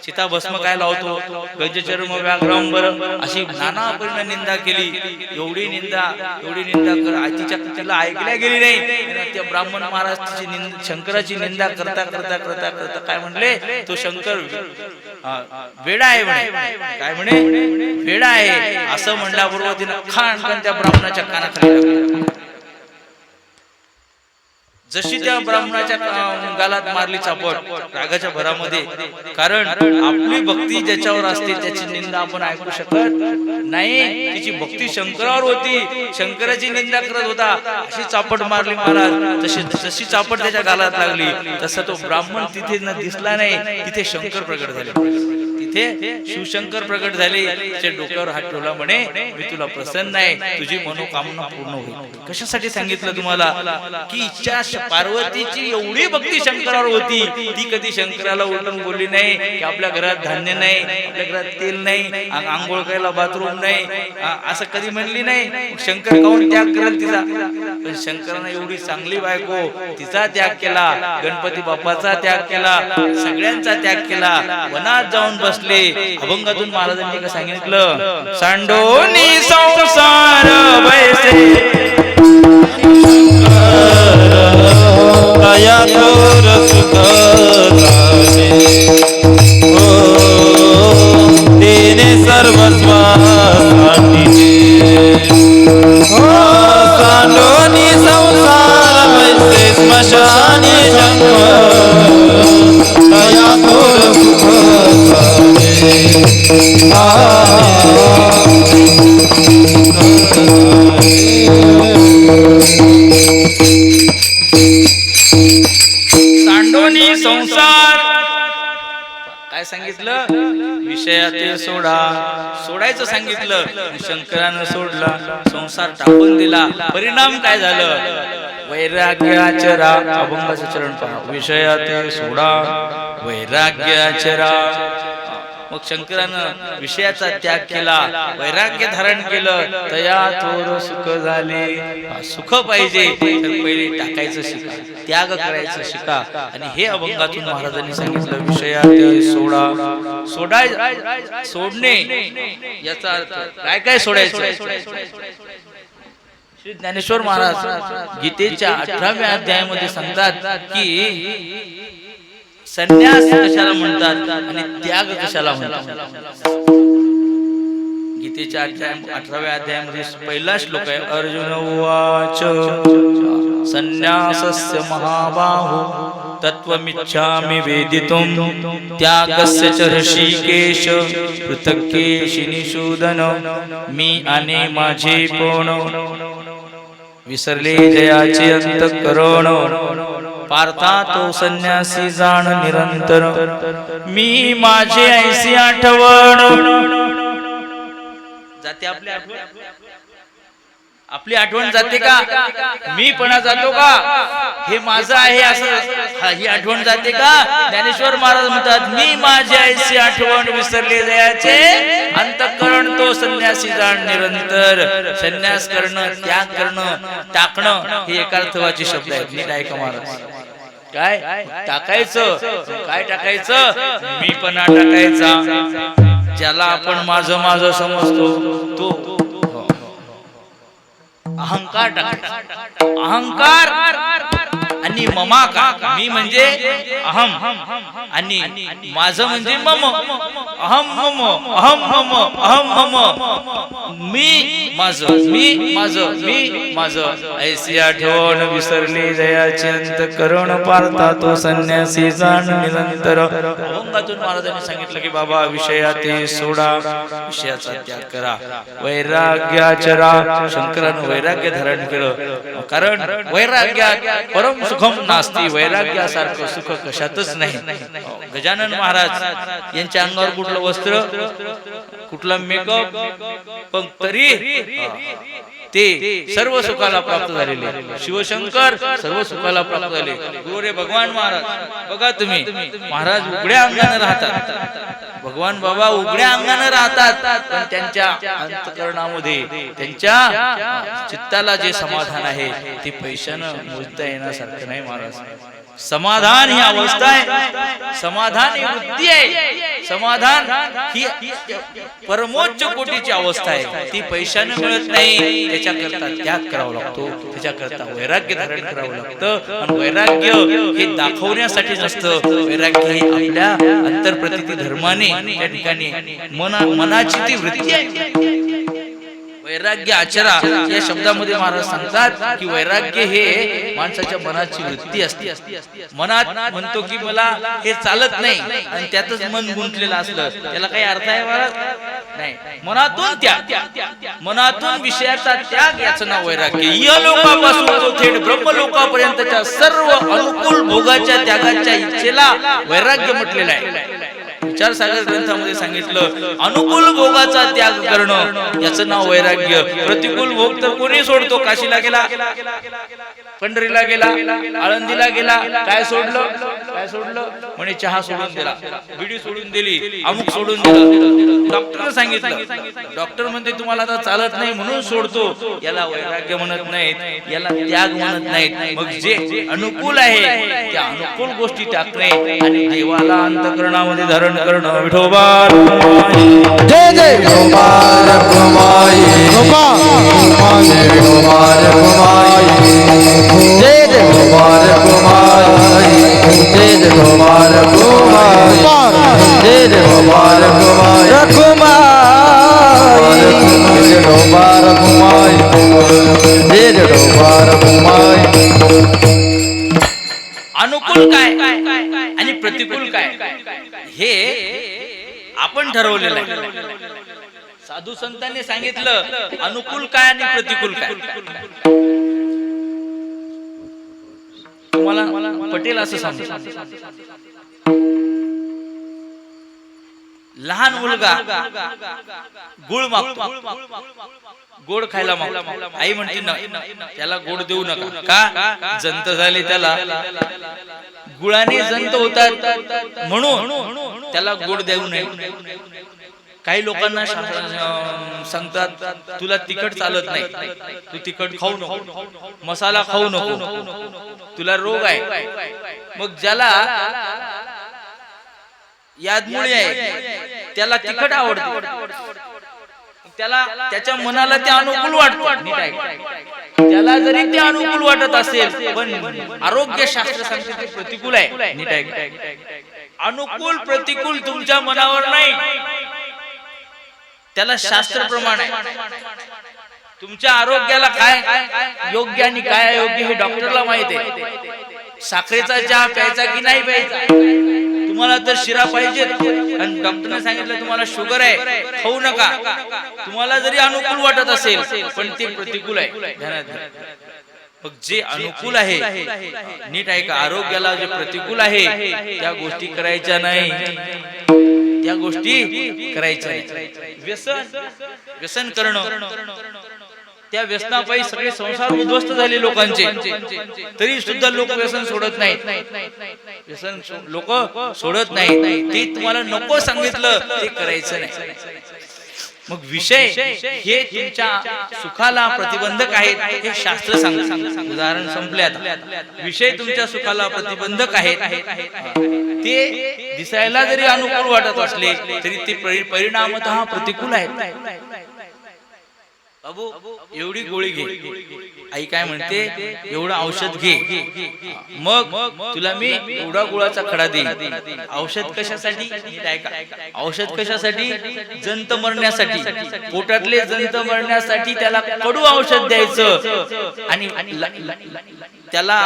चिता भस्म काय लावतो, गजचर्म व्याघ्रांबर अशी नाना परीने निंदा केली. एवढी निंदा तिच्या तिला ऐकल्या गेली नाही. त्या ब्राह्मण महाराज शंकराची निंदा करता करता करता करता काय म्हणले, तो शंकर वेडा आहे म्हणे. काय म्हणे? वेडा आहे असं म्हणल्याबरोबर तिनं खान त्या ब्राह्मणाच्या कानाखाली टाकलं. जशी त्या ब्राह्मणाच्या गालात मारली चापट रागाच्या भरामध्ये. कारण आपली भक्ती ज्याच्यावर असते त्याची निंदा आपण ऐकू शकत नाही. तिची भक्ती शंकरावर होती, शंकराची निंदा करत होता, अशी चापट मारली महाराज. जशी चापट त्याच्या गालात लागली तसा तो ब्राह्मण तिथे न दिसला नाही, तिथे शंकर प्रगट झाले. तिथे शिवशंकर प्रगट झाले. त्याच्या डोक्यावर हात ठेवला, म्हणे मी तुला प्रसन्न आहे, तुझी मनोकामना पूर्ण होईल. कशासाठी सांगितलं तुम्हाला? की इच्छा पार्वतीची एवढी भक्ती शंकरावर होती, ती कधी शंकराला उलटून बोलली नाही की आपल्या घरात धान्य नाही, आपल्या घरात तेल नाही, आंघोळ करायला बाथरूम नाही, असं कधी म्हणली नाही. शंकर काऊन त्याग करेल तिचा? पण शंकरानं एवढी चांगली बायको, तिचा त्याग केला, गणपती बाप्पाचा त्याग केला, सगळ्यांचा त्याग केला, वनात जाऊन बसले. अभंगातून महाराजांनी काय सांगितलं? सांडोनी संसार वैसे दया थोर सुख झाले, तेने सर्वस्वासाठी सांडोनी संसार वैसे स्मशानी जन्म, दया थोर सुख सांडोनी संसार काय सांगितलं? विषयाते सोडायचं सांगितलं. शंकरानं सोडला, संसार टाकून दिला. परिणाम काय झालं? वैराग्याचरा. अभंगाचं चरण पहा. विषयाते सोडा वैराग्याचरा. मग शंकरानं विषयाचा त्याग केला, वैराग्य धारण केलं, तया थोर सुख झाले. सुख पाहिजे तर पहिले टाकायचं शिका, त्याग करायचं शिका. आणि हे अभंगातून महाराजांनी सांगितलं. विषयात सोडणे याचा अर्थ काय काय सोडायचं? श्री ज्ञानेश्वर महाराज गीतेच्या 18व्या अध्यायामध्ये सांगतात की संन्यास कशाला म्हणतात आणि त्याग कशाला म्हणतात. गीतेच्या 18व्या अध्यायामध्ये पहिला श्लोक आहे. अर्जुन उवाच संन्यासस्य महाबाहो तत्त्वमिच्छामि वेदितुं त्यागस्य च ऋषिकेश पृथक्केशि निषूदन. मी आणि माझे पण विसरले जयाचे अंतःकरण. पार्था तो संन्यासी जाण निरंतर. मी माझे ऐसी आठवण. जाते आपली आठवण जाते का? मी पणा जातो का? हे माझं आहे असं ही आठवण जाते का? ज्ञानेश्वर महाराज म्हणतात मी माझे ऐसी आठवण विसरले जायचे अंतःकरण तो संन्यासी जाण निरंतर. संन्यास करणं, त्याग करणं, टाकणं हे एकार्थवाची शब्द आहेत. नीट ऐका महाराज. काय टाकायचं? काय टाकायचं? मी पणा टाकायचा. ज्याला आपण माझं समजतो तो अहंकार टाकायचा. अहंकार आणि ममाकार. मी म्हणजे अहम आणि माझं म्हणजे मम. अहम मम, अहम मम, अहम मम. मी माझं ऐसी आठवण विसरली जयाचे अंतःकरण. पार्था तो संन्यासी जाण निरंतर. अभंगातून महाराजांनी सांगितलं की बाबा विषयाते सोडा, विषयाचा त्याग करा, वैराग्याचरा. शंकरानं वैराग्य धारण केलं. कारण वैराग्यात परम सुखम नास्ती. वैराग्यासारखं सुख कशातच नाही. गजानन महाराज यांच्या अंगावर कुठलं वस्त्र, कुठला मेकअप, पण तरी ते सर्व सुखाला प्राप्त झालेले. शिवशंकर सर्व सुखाला प्राप्त झाले. गुरुरे भगवान महाराज बघा तुम्ही, महाराज उघड्या अंगाने राहतात, भगवान बाबा उघड्या अंगाने राहतात, पण त्यांच्या अंतःकरणामध्ये त्यांच्या चित्ताला जे समाधान आहे ते पैशानं मोजता येण्यासारखं नाही महाराज. समाधान ही अवस्था आहे, समाधान ही वृत्ती आहे, समाधान ही परमोच्च कोटीची अवस्था आहे. ती पैशाने मिळत नाही, त्याच्याकरता त्याग करावा लागतो, त्याच्याकरता वैराग्य धारण करावं लागतं. आणि वैराग्य हे दाखवण्यासाठी नसतं, वैराग्य हे आपल्या अंतर्प्रती धर्माने त्या ठिकाणी मनाची ती वृत्ती आहे. वैराग्य आचरा या शब्दामध्ये महाराज सांगतात की वैराग्य हे माणसाच्या मनाची वृत्ती असते. मनात म्हणतो की मला हे चालत नाही आणि त्यातच मन गुंतलेलं असलं, त्याला काही अर्थ आहे महाराज? नाही. मनातून त्याग, मनातून विषयाचा त्याग, याचं नाव वैराग्य. इहलोकापासून तो थेट ब्रह्मलोकापर्यंतच्या सर्व अनुकूल भोगाच्या त्यागाच्या इच्छेला वैराग्य म्हटलेलं आहे. विचार सागर ग्रंथामध्ये सांगितलं अनुकूल भोगाचा त्याग करणं याचं नाव वैराग्य. प्रतिकूल भोग तर कोणी सोडतो? काशीला गेला, पंढरीला गेला, आळंदीला गेला, काय सोडलं? काय सोडलं? म्हणे चहा सोडून दिला, बिडी सोडून दिली, अमुक सोडून दिलं. डॉक्टर सांगितलं, डॉक्टर म्हणते तुम्हाला आता चालत नाही म्हणून सोडतो. याला वैराग्य म्हणत नाहीत, याला त्याग म्हणत नाहीत. मग जे अनुकूल आहे त्या अनुकूल गोष्टी टाकणे आणि देवाला अंतःकरणामध्ये धारण करणं. विठोबा जय जय विठोबा रखुमाई, विठोबा विठोबा रखुमाई, जय जय विठोबा रखुमाई, जय जय विठोबा रखुमाई, जय जय विठोबा रखुमाई, रखुमाई, जय जय विठोबा रखुमाई, जय जय विठोबा रखुमाई. अनुकूल काय आणि प्रतिकूल काय हे आपण ठरवलेलं आहे. साधू संतांनी सांगितलं अनुकूल काय आणि प्रतिकूल काय. तुम्हाला पटेल असं सांगतो. लहान मुलगा गुळ मागतो, गोड खायला मागतो. आई म्हणते ना त्याला गोड देऊ नका, का जंत झाली त्याला, गुळाने जंत होतात म्हणून त्याला गोड देऊ नये. काही लोकांना सांगतात तुला तिखट चालत नाही, तू तिखट खाऊ नको, मसाला खाऊ नको, तुला रोग आहे. मग ज्याला यादमुळे आहे त्याला तिखट आवडते, त्याला त्याच्या मनाला ते अनुकूल वाटतं. त्याला जरी ते अनुकूल वाटत असेल पण आरोग्य शास्त्र सांगते ते प्रतिकूल आहे. नीट आहे. अनुकूल प्रतिकूल तुमच्या मनावर नाही, त्याला शास्त्र प्रमाण आहे. तुमच्या आरोग्याला काय योग्य आणि काय अयोग्य हे डॉक्टरला माहित आहे. साखरेचा चहा प्यायचा की नाही प्यायचा, तुम्हाला तर शिरा पाहिजे आणि डॉक्टरने सांगितलं तुम्हाला शुगर आहे खाऊ नका, तुम्हाला जरी अनुकूल वाटत असेल पण ते प्रतिकूल आहे. ध्यानात घ्या. मग जे अनुकूल आहे नीट आहे का, आरोग्याला जे प्रतिकूल आहे त्या गोष्टी करायच्या नाही, त्या गोष्टी करायच्या नाही. व्यसन करणं, त्या व्यसनापायी सगळे संसार उद्ध्वस्त झाले लोकांचे, तरी सुद्धा लोक व्यसन सोडत नाहीत. व्यसन लोक सोडत नाहीत. ते तुम्हाला नको सांगितलं ते करायचं नाही. मग विषय हे तुमच्या सुखाला प्रतिबंधक आहेत हे शास्त्र सांगतं. उदाहरण संपले आता. विषय तुमच्या सुखाला प्रतिबंधक आहेत, ते दिसायला जरी अनुकूल वाटत असले तरी ते परिणामतः प्रतिकूल आहेत. बाबू एवढी गोळी घे, आई काय म्हणते एवढं औषध घे, मग तुला मी एवढा गुळाचा खडा देईन. औषध कशासाठी? औषध कशासाठी? जंत मरण्यासाठी, पोटातले जंत मरण्यासाठी त्याला कडू औषध द्यायचं. आणि त्याला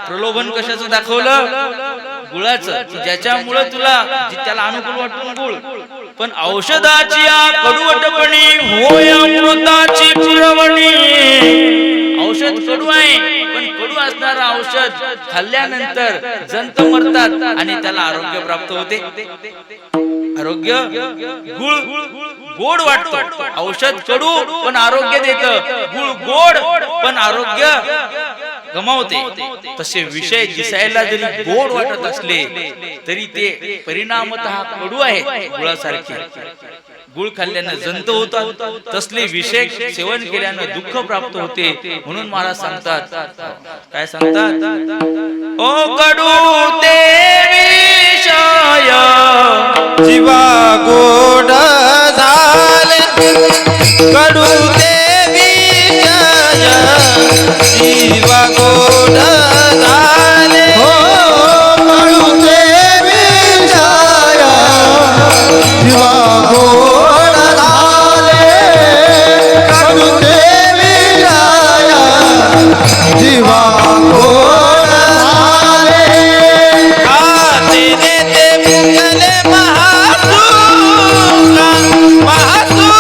प्रलोभन कशाचं दाखवलं? गुळाचं, ज्याच्यामुळे तुला त्याला अनुकूल वाटून गुळ. पण औषधाची कडवटपणी होय अमृताची पुरवणी. औषध कडू आहे पण कडू असणारा औषध खाल्ल्यानंतर जंत मरतात आणि त्याला आरोग्य प्राप्त होते. आरोग्य गुळ गोड वाटतो, औषध कडू पण आरोग्य देतं, गुळ गोड पण आरोग्य गमावते. तसे विषय दिसायला जरी गोड वाटत असले तरी ते परिणामतः कडू आहे गुळासारखे. गुळ खाल्ल्यानं जंत होतात, तसले विषय सेवन केल्यानं दुःख प्राप्त होते. म्हणून महाराज सांगतात, काय सांगतात, ओ कडू ते विषय जीवा गोड झाले, कडू ते विषय जीवा गोड झाले. हो कडू ते विषय जीवा गोड झाले, कडू ते विषय जीवा गोड झाले. आते नेते मुंगले महासुका महासुका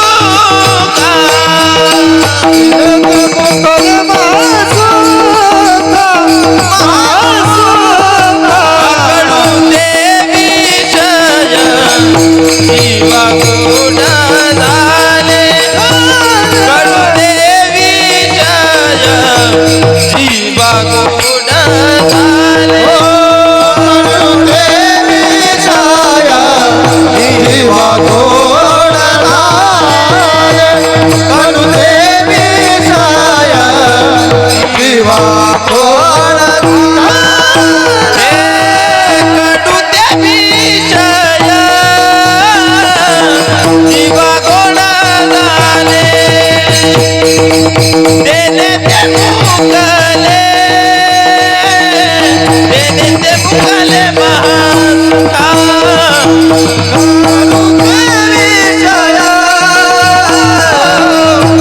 मुंगले महासुका महासुका कडू ते विषय जीवा गोड झाले, कडू ते विषय जीवा गोड झाले. कडू ते विषय जीवा गोड झाले, कडू ते विषय जीवा गोड झाले. कडू ते विषय जीवा गोड झाले. देने ते मुकले, देने ते मुकले महासुका कडू ते विषय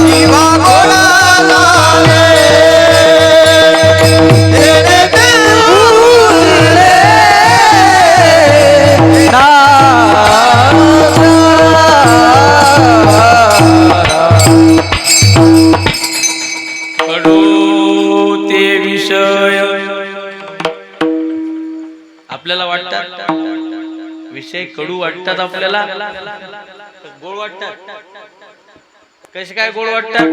जीवा गोड झाले. देने ते मुकले कडू ते विषय. आपल्याला वाटतात विषय कडू वाटतात, आपल्याला गोड वाटतात. कसे काय गोड वाटतात?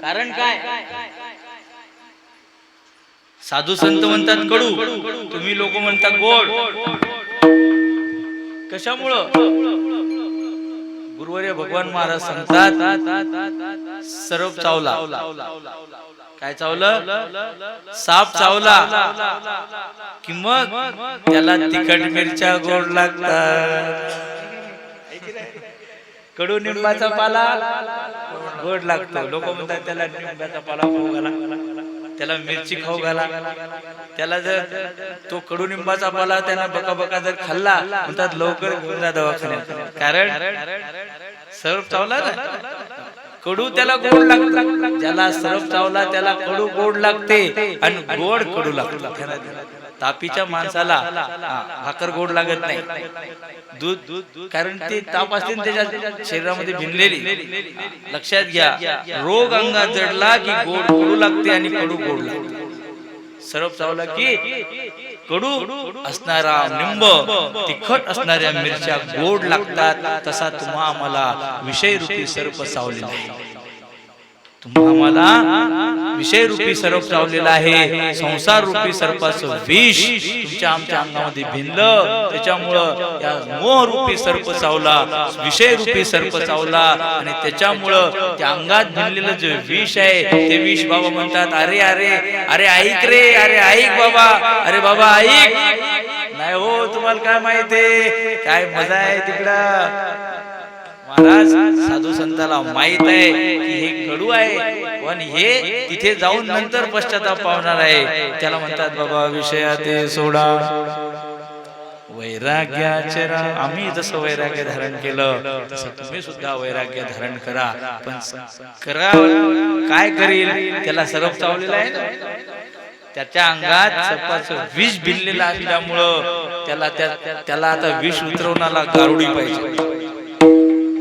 कारण काय? साधू संत म्हणतात कडू, तुम्ही लोक म्हणता गोड. कशामुळं? गुरुवर्य भगवान महाराज सांगतात, सर्प चावला. काय चावलं? साप चावला कि मग त्याला तिखट मिरच्या गोड लागतात. कडू निंबाचा पाला गोड लागतो. लोक म्हणतात त्याला निंबाचा पाला खाऊ घाला, त्याला मिरची खाऊ घाला. त्याला जर तो कडुनिंबाचा पाला त्याला बका बका जर खाल्ला म्हणतात लवकर घेऊन जा दवाखान्यात. कारण सर्प चावला ना, कडू त्याला गोड लागतं. ज्याला सर्प चावला त्याला कडू गोड लागते आणि गोड कडू लागतं. तापीच्या माणसाला भाकर गोड लागत नाही, दूध, कारण ते ताप असते त्याच्या शरीरामध्ये भिनलेली. लक्षात घ्या, रोग अंगात जडला की गोड कडू लागते आणि कडू गोड लागते. सर्प चावला की कडू असणारा निंब, तिखट असणाऱ्या मिरच्या गोड लागतात. तसा तुम्हा आम्हाला विषय रूपी सर्प चावलेला आहे. तुम्हा आम्हाला विषय रूपी सर्प चावलेला आहे. संसार रूपी सर्पाचं विष तुमच्या आमच्या अंगामध्ये भिनलं. त्याच्यामुळं या मोह रूपी सर्प चावला, विषय रूपी सर्प चावला आणि त्याच्यामुळं त्या अंगात भिनलेलं जे विष आहे ते विष बाबा म्हणतात, अरे अरे अरे ऐक रे, अरे ऐक बाबा, अरे बाबा ऐक. नाही हो, तुम्हाला काय माहितीये, काय मजा आहे तिकडं. महाराज साधू संताला माहित आहे की हे कडू आहे, पण हे तिथे जाऊन नंतर पश्चाताप पावणार आहे. त्याला म्हणतात बाबा विषयाते सोडा, वैराग्याचे. आम्ही जसं वैराग्य धारण केलं तसं तुम्ही सुद्धा वैराग्य धारण करा. पण करा काय करील, त्याला सर्प चावलेला आहे ना, त्याच्या अंगात सर्पाचं विष भिनलेलं असल्यामुळं त्याला आता विष उतरवण्याला गारुडी पाहिजे.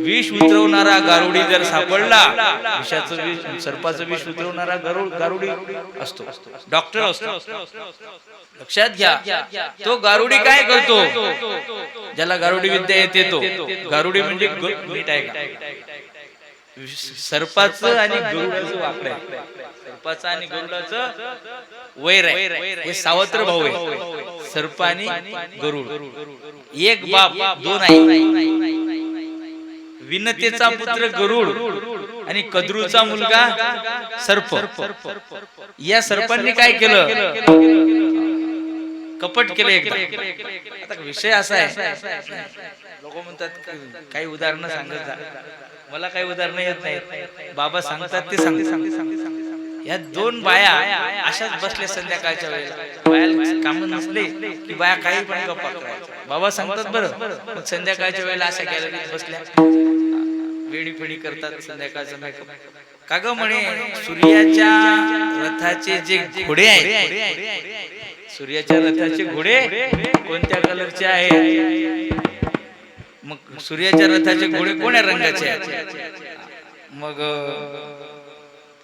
विष उतरवणारा गारुडी जर सापडला, विषाचं विष सर्पाचं विष उतरवणारा गारुडी असतो, डॉक्टर असतो. लक्षात घ्या, तो गारुडी काय करतो? ज्याला गारुडी विद्या येते तो गारुडी म्हणजे नीट आहे का? सर्पाचं आणि गरुडाचं वाकडं आहे. सर्पाचं आणि गरुडाचं वैर आहे. हे सावत्र भाऊ आहे. सर्प आणि गरुड, एक बाप दोन आई. विनतेचा पुत्र गरुड आणि कद्रूचा मुलगा सर्प. या सर्पांनी काय केलं? कपट केलं एकदम. आता विषय असा आहे, लोक म्हणतात काही उदाहरणं सांगत जा. मला काही उदाहरणं येत नाहीत, बाबा सांगतात ते सांगतात. या दोन बाया अशाच बसल्या संध्याकाळच्या वेळेला. बाया काम नसले की बाया काही पण गप्पा करायच्या. बाबा सांगतात बरं, मग संध्याकाळच्या वेळेला अशा गॅलरीत बसल्या वेणी फेणी करतात संध्याकाळचा मेकअप. का ग म्हणे, सूर्याच्या रथाचे जे घोडे आहेत, सूर्याच्या रथाचे घोडे कोणत्या कलरचे आहेत? मग सूर्याच्या रथाचे घोडे कोण्या रंगाचे आहेत? मग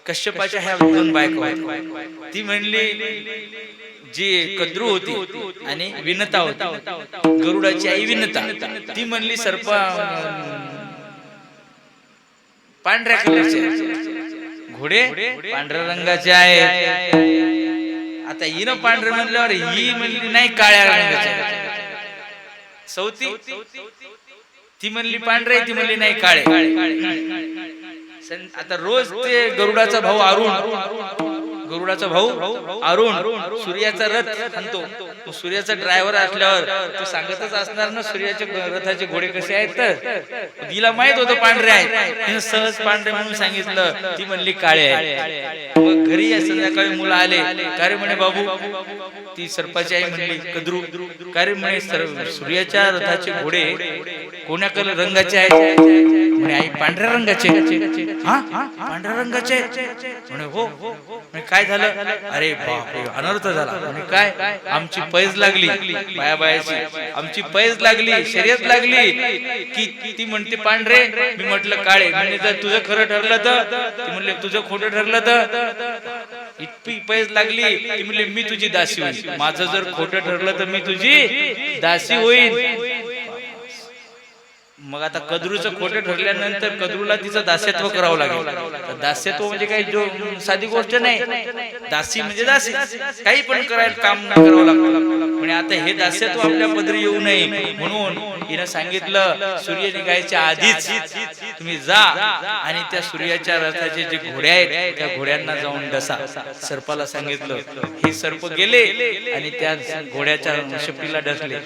कश्यपाच्या ह्या दोन बायका होत्या. ती म्हणली, जी कद्रू होती आणि विनता होती, गरुडाची आई विनता, ती म्हणली सर्पा पांढऱ्या कलरचे घोडे पांढऱ्या रंगाचे आहेत. आता हिनं पांढरे म्हणल्यावर ही म्हणली नाही काळ्या रंगाचे. सौती ती म्हणली पांढरे, ती म्हणली नाही काळे. आता रोज ते गरुडाचा भाऊ अरुण सूर्याचा रथ आणतो. सूर्याचा ड्रायव्हर असल्यावर तो सांगतच असणार ना सूर्याचे रथाचे घोडे कसे आहेत. तर तिला माहित होतं पांढरे आहेत, सहज पांढरे म्हणून सांगितलं. ती म्हणली काळे आहेत. मग घरी संध्याकाळी मुलं आले, का रे म्हणे बाबू? ती सर्पाची आई म्हणली कद्रू, का रे म्हणे सूर्याच्या रथाचे घोडे कोण्या कलर रंगाचे आहेत? म्हणे आई पांढऱ्या रंगाचे. हा पांढऱ्या रंगाचे म्हणे हो. काय झालं? अरे बापरे, अनर्थ झाला. म्हणे काय? आमची पैज लागली, बायाबायाची आमची पैज लागली, शर्यत लागली की ती म्हणते पांढरे, मी म्हटलं काळे. म्हणजे जर तुझं खरं ठरलं तर? ती म्हणले तुझं खोटं ठरलं तर? इतकी पैज लागली. ती म्हणले मी तुझी दासी होईल. माझं जर खोटं ठरलं तर मी तुझी दासी होईल. मग आता कद्रूचं खोटं ठरल्यानंतर कद्रूला तिचं दास्यत्व करावं लागेल. दास्यत्व म्हणजे काही जो साधी गोष्ट नाही. दासी म्हणजे दासी, काही पण करायला काम करावं लागतं. म्हणजे आता हे दास्यत्व आपल्या पदरी येऊ नये म्हणून हिनं सांगितलं, सूर्य निघायच्या आधीच तुम्ही जा आणि त्या सूर्याच्या रथाचे जे घोडे आहेत त्या घोड्यांना जाऊन डसा. सर्पाला सांगितलं. हे सर्प गेले आणि त्या घोड्याच्या शेपटीला डसले.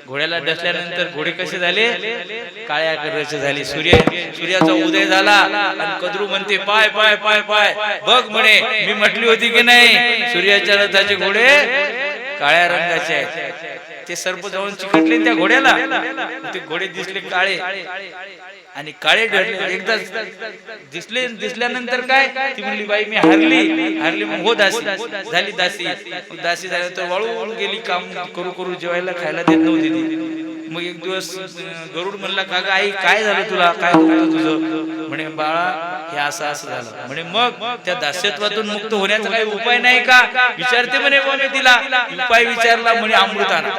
घोड्याला डसल्यानंतर घोडे कसे झाले? काळ्या कलरचे झाले. सूर्याचा उदय झाला आणि कद्रू म्हणते पाय पाय पाय पाय बघ म्हणे, मी म्हटली होती की नाही सूर्याच्या रथाचे घोडे काळ्या रंगाचे आहेत. ते सर्प जाऊन चिकटले त्या घोड्याला. ते घोडे दिसले काळे आणि काळे ढळले. एकदा दिसल्यानंतर काय? ती म्हणली बाई मी हारली. मग हो दासी झाली. दासी झाल्यानंतर वाळू गेली. काम करू करू जेवायला खायला देत नव्हती ती. मग एक दिवस गरुड म्हणला, का ग आई काय झालं तुला, काय होतं तुझं? म्हणे बाळा हे असं झालं. म्हणे मग त्या दास्यत्वातून मुक्त होण्याचा काही उपाय नाही का? विचारते म्हणे. कोणी तिला उपाय विचारला. म्हणे अमृत आणा.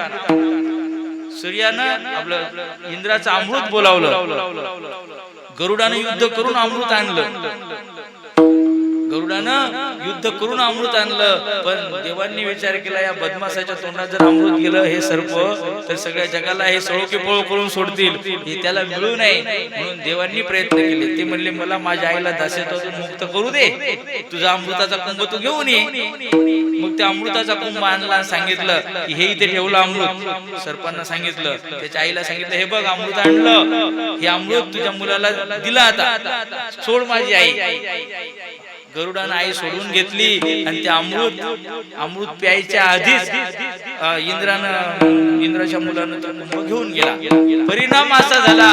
सूर्यानं आपलं इंद्राचं अमृत बोलावलं. गरुडानं युद्ध करून अमृत आणलं. युद्ध करून अमृत आणलं. पण देवांनी विचार केला, या बदमाशाच्या तोंडात जर अमृत गेलं हे सर्प तर सगळ्या जगाला हे सळोके पळ करून सोडतील, हे त्याला मिळू नये. म्हणून देवांनी प्रयत्न केले. ते म्हणले मला माझ्या आईला दास्यत्वातून मुक्त करू दे, तुझा अमृताचा कुंभ तू घेऊन ये. मग त्या अमृताचा कुंभ आणला. सांगितलं की हे इथे ठेवलं अमृत. सर्पांना सांगितलं, त्याच्या आईला सांगितलं हे बघ अमृत आणलं, हे अमृत तुझ्या मुलाला दिलं, आता सोड माझी आई. गरुडानं आई सोडून घेतली आणि ते अमृत प्यायच्या आधीच इंद्राच्या मुलानं तो कुंभ घेऊन गेला. परिणाम असा झाला,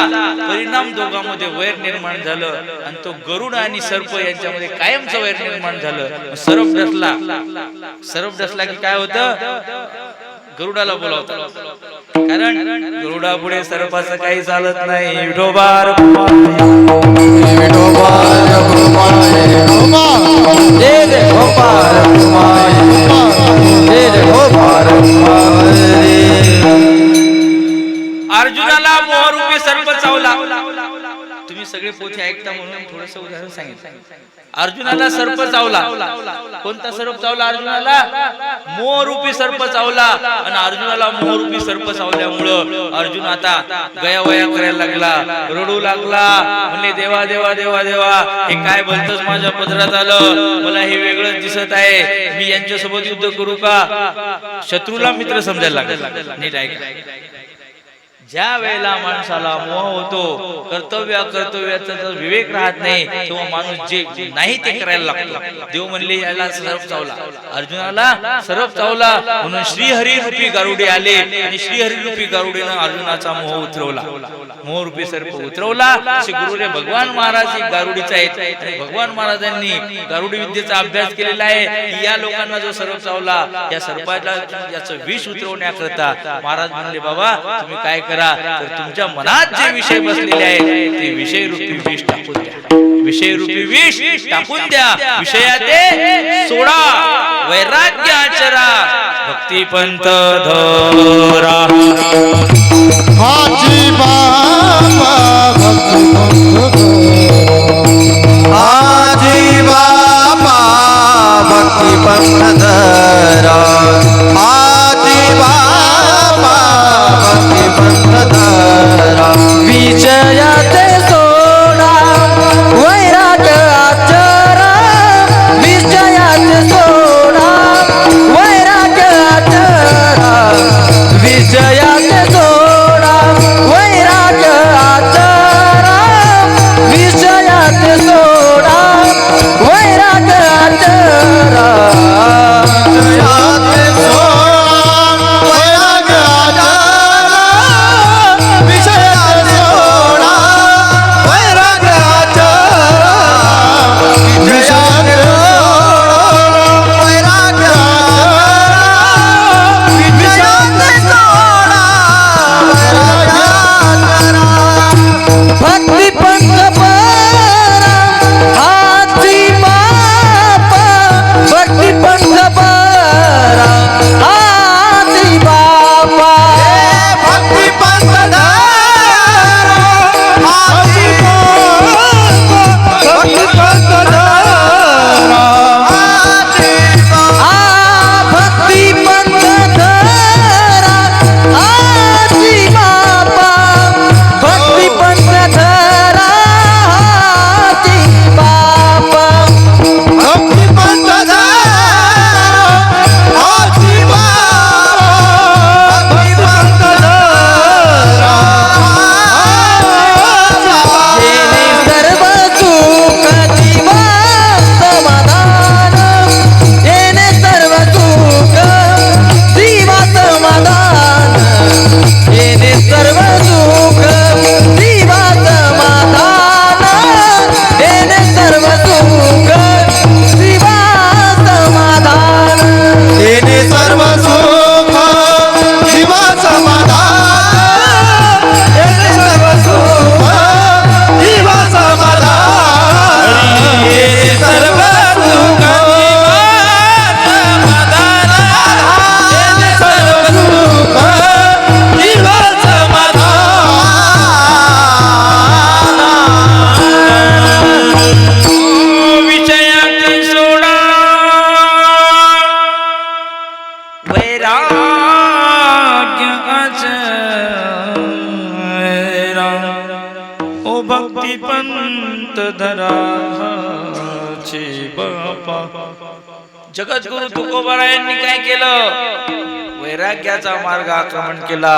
परिणाम दोघांमध्ये वैर निर्माण झालं आणि तो गरुड आणि सर्प यांच्यामध्ये कायमचं वैर निर्माण झालं. सरप डसला की काय होतं? गरुडाला बोलावतात, कारण गरुडा पुढे सर्पाचं काही चालत नाही. विठोबा अर्जुनाला मोहरूपी सर्प चावला. तुम्ही सगळे पोथी ऐकता म्हणून थोडस उदाहरण सांगितलं. अर्जुनाला सर्प चावला. कोणता सर्प चावला अर्जुनाला? मोहरूपी सर्प चावला. आणि अर्जुनाला मोहरूपी सर्प चावल्यामुळं अर्जुन आता गयावया करायला लागला, रडू लागला. म्हणले देवा देवा देवा देवा, हे काय बोलतोस? माझ्या पदरात आलं, मला हे वेगळंच दिसत आहे. मी यांच्यासोबत युद्ध करू का? शत्रूला मित्र समजायला लागला. नीट ऐका, ज्या वेळेला माणसाला मोह होतो, कर्तव्याचा विवेक राहत नाही, तेव्हा माणूस जे नाही ते करायला लागतो. देव म्हणले याला सर्प चावला, अर्जुनाला सर्प चावला, म्हणून श्रीहरी रूपी गारुडे आले आणि श्रीहरी रूपी गारुडेनं अर्जुनाचा मोह उतरवला, मोह रूपी सर्प उतरवला. असे गुरुदेव भगवान महाराज गारुडीचे आहेत आणि भगवान महाराजांनी गारुडी विद्येचा अभ्यास केलेला आहे. की या लोकांना जो सर्प चावला, या सर्पाला याचं विष उतरवण्याकरता महाराज म्हणले, बाबा तुम्ही काय करा, तर तुमच्या मनात जे विषय बसलेले आहेत ते विषय रूपी विष टाकून द्या, विषय रूपी विष टाकून द्या, विषयाते सोडा, वैराग्य आचरा, भक्ती पंथ धरा. हाजी बाबा हाजी बाबा भक्ती पंथ धरा, हाजी बाबा भक्ती पंथ धरा. विजयाते सोडा वैराग्य आचरा, विजयाते सोडा वैराग्य आचरा, विजयाते सोडा वैराग्य आचरा, विजयाते सोडा वैराग्य आचरा. भक्ती पंथ परा हाती बापा, भक्ती पंथ परा हाती बापा, भक्ती पंथ धरा, हाजी बाबा भक्ती पंथ धरा, हाजी बाबा भक्ती पंथ धरा हाती बापा, भक्ती पंथ धरा हाती बापा, भक्ती पंथ धरा, हाजी बाबा भक्ती पंथ धरा, जेणे सर्व सुख जीवा समाधान, जेणे सर्व सुख जीवा समाधान, जेणे सर्व सुख जीवा समाधान, जेणे सर्व सुख जीवा समाधान. तेने सर्व सुख जीवा समाधान, तेने सर्व सुख जीवा समाधान, तेने सर्व सुख जीवा समाधान, तेने सर्व सुख जीवा समाधान. विषयाते सोडा वैराग्य आचरा, ओ भक्ती पंथ धरा हाची बापा. जगद्गुरु तुकोबारायांनी काय केलं? वैराग्याचा मार्ग आक्रमण केला.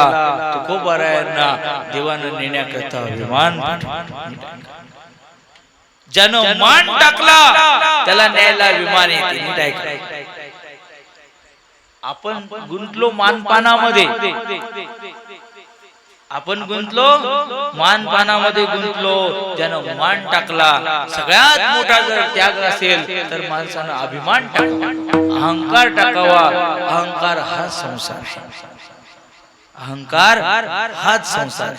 तुकोबारायांना देवानं नेण्याकरता विमान, ज्यानं मान टाकला त्याला न्यायला विमान येते. नीट ऐका, आपण गुंतलो मानपानामध्ये, आपण गुंतलो मानपानामध्ये गुंतलो. ज्यानं मान टाकला, सगळ्यात मोठा जर त्याग असेल तर माणसानं अभिमान टाकावा, अहंकार टाकावा. अहंकार हा संसार आहे. अहंकार हाच संसार.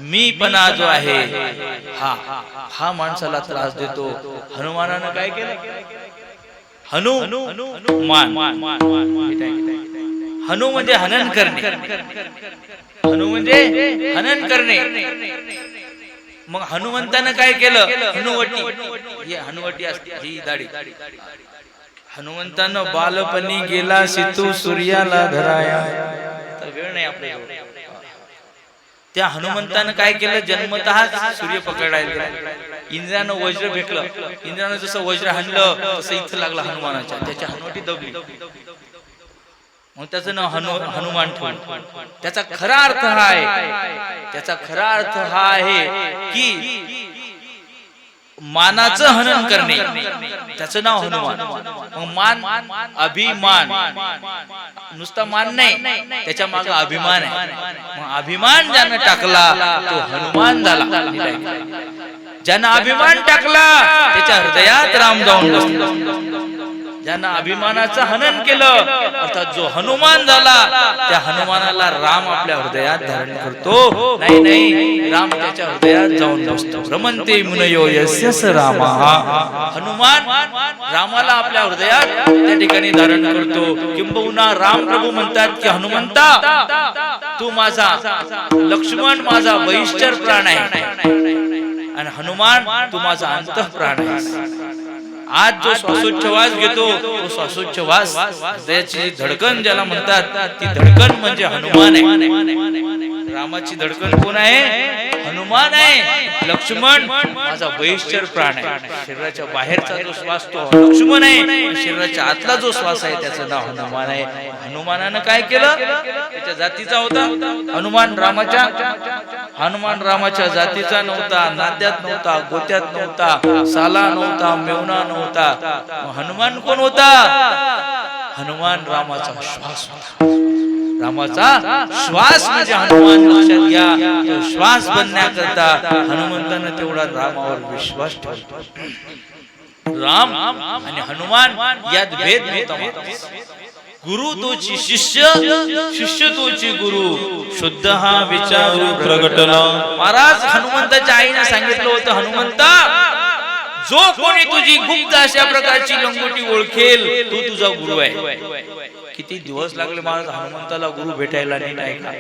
मीपणा जो आहे हा माणसाला त्रास देतो. हनुमानानं काय केलं? हनुमान हनु म्हणजे हनन करणे. हनु म्हणजे हनन करणे. मग हनुमंतानं काय केलं? हनुवटी, ही हनुवटी असते, ही दाढी. हनुमंतानं बालपणी गेला सीतू सूर्याला धराया. तर वेळ नाही आपल्याजवळ. त्या हनुमंतानं काय केलं? जन्मतः सूर्य पकडायला गेला. इंद्रानं वज्र भेटलं. इंद्रानं जसं वज्र हाणलं तसं इथं लागलं हनुमानाच्या. त्याच्या हनुवटी दबली. मग त्याचं नाव हनुमान ठेवलं. त्याचा खरा अर्थ हा आहे, त्याचा खरा अर्थ हा आहे की मानाचं हनन करणे, त्याचं नाव हनुमान. मग मान, अभिमान, नुसता मान नाही, त्याच्या मागे अभिमान आहे. मग अभिमान ज्यानं टाकला तो हनुमान झाला. ज्यानं अभिमान टाकला त्याच्या हृदयात राम जाऊन बसला. ज्यानं अभिमानाचं हनन केलं अर्थात जो हनुमान झाला, त्या हनुमानाला राम आपल्या हृदयात धारण करतो. नाही, राम त्याच्या हृदयात जाऊन बसतो. रमन्ते मुनयो यस्य रामः. हनुमान रामाला आपल्या हृदयात त्या ठिकाणी धारण करतो. किंबहुना राम प्रभू म्हणतात की हनुमंता, तू माझा, लक्ष्मण माझा बहिष्ठर प्राण आहे आणि हनुमान तू माझा अंतःप्राण आहे. आज जो श्वासोच्छवास घेतो तो श्वासोच्छवास, हृदयाची धडकन ज्याला म्हणतात ती धडकन म्हणजे हनुमान आहे. रामाची धडकन कोण आहे? हनुमान आहे. लक्ष्मण माझा बहिष्ठर प्राण आहे. शरीराच्या बाहेरचा जो श्वास तो लक्ष्मण आहे, शरीराच्या आतला जो श्वास आहे त्याचं नाव हनुमान आहे. हनुमानानं काय केलं? त्याच्या जातीचा होता हनुमान. रामाच्या जातीचा नव्हता, नात्यात नव्हता, गोत्यात नव्हता, साला नव्हता, मेवना नव्हता. हनुमान कोण होता? हनुमान रामाचा श्वास होता. रामाचा श्वास म्हणजे हनुमान. लक्षात घ्या, तो श्वास बनण्याकरता हनुमंतानं तेवढा रामावर विश्वास ठेवला. राम आणि हनुमान यात भेद नव्हता. गुरु तोची शिष्य, शिष्य तोची गुरु, शुद्ध हा विचारू प्रगटला. महाराज हनुमंताच्या आईने सांगितलं होतं, हनुमंता, जो कोणी तुझी गुप्त अशा प्रकारची लंगोटी ओळखेल तो तुझा गुरु आहे. किती दिवस लागले महाराज हनुमंताला गुरु भेटायला. नाही का?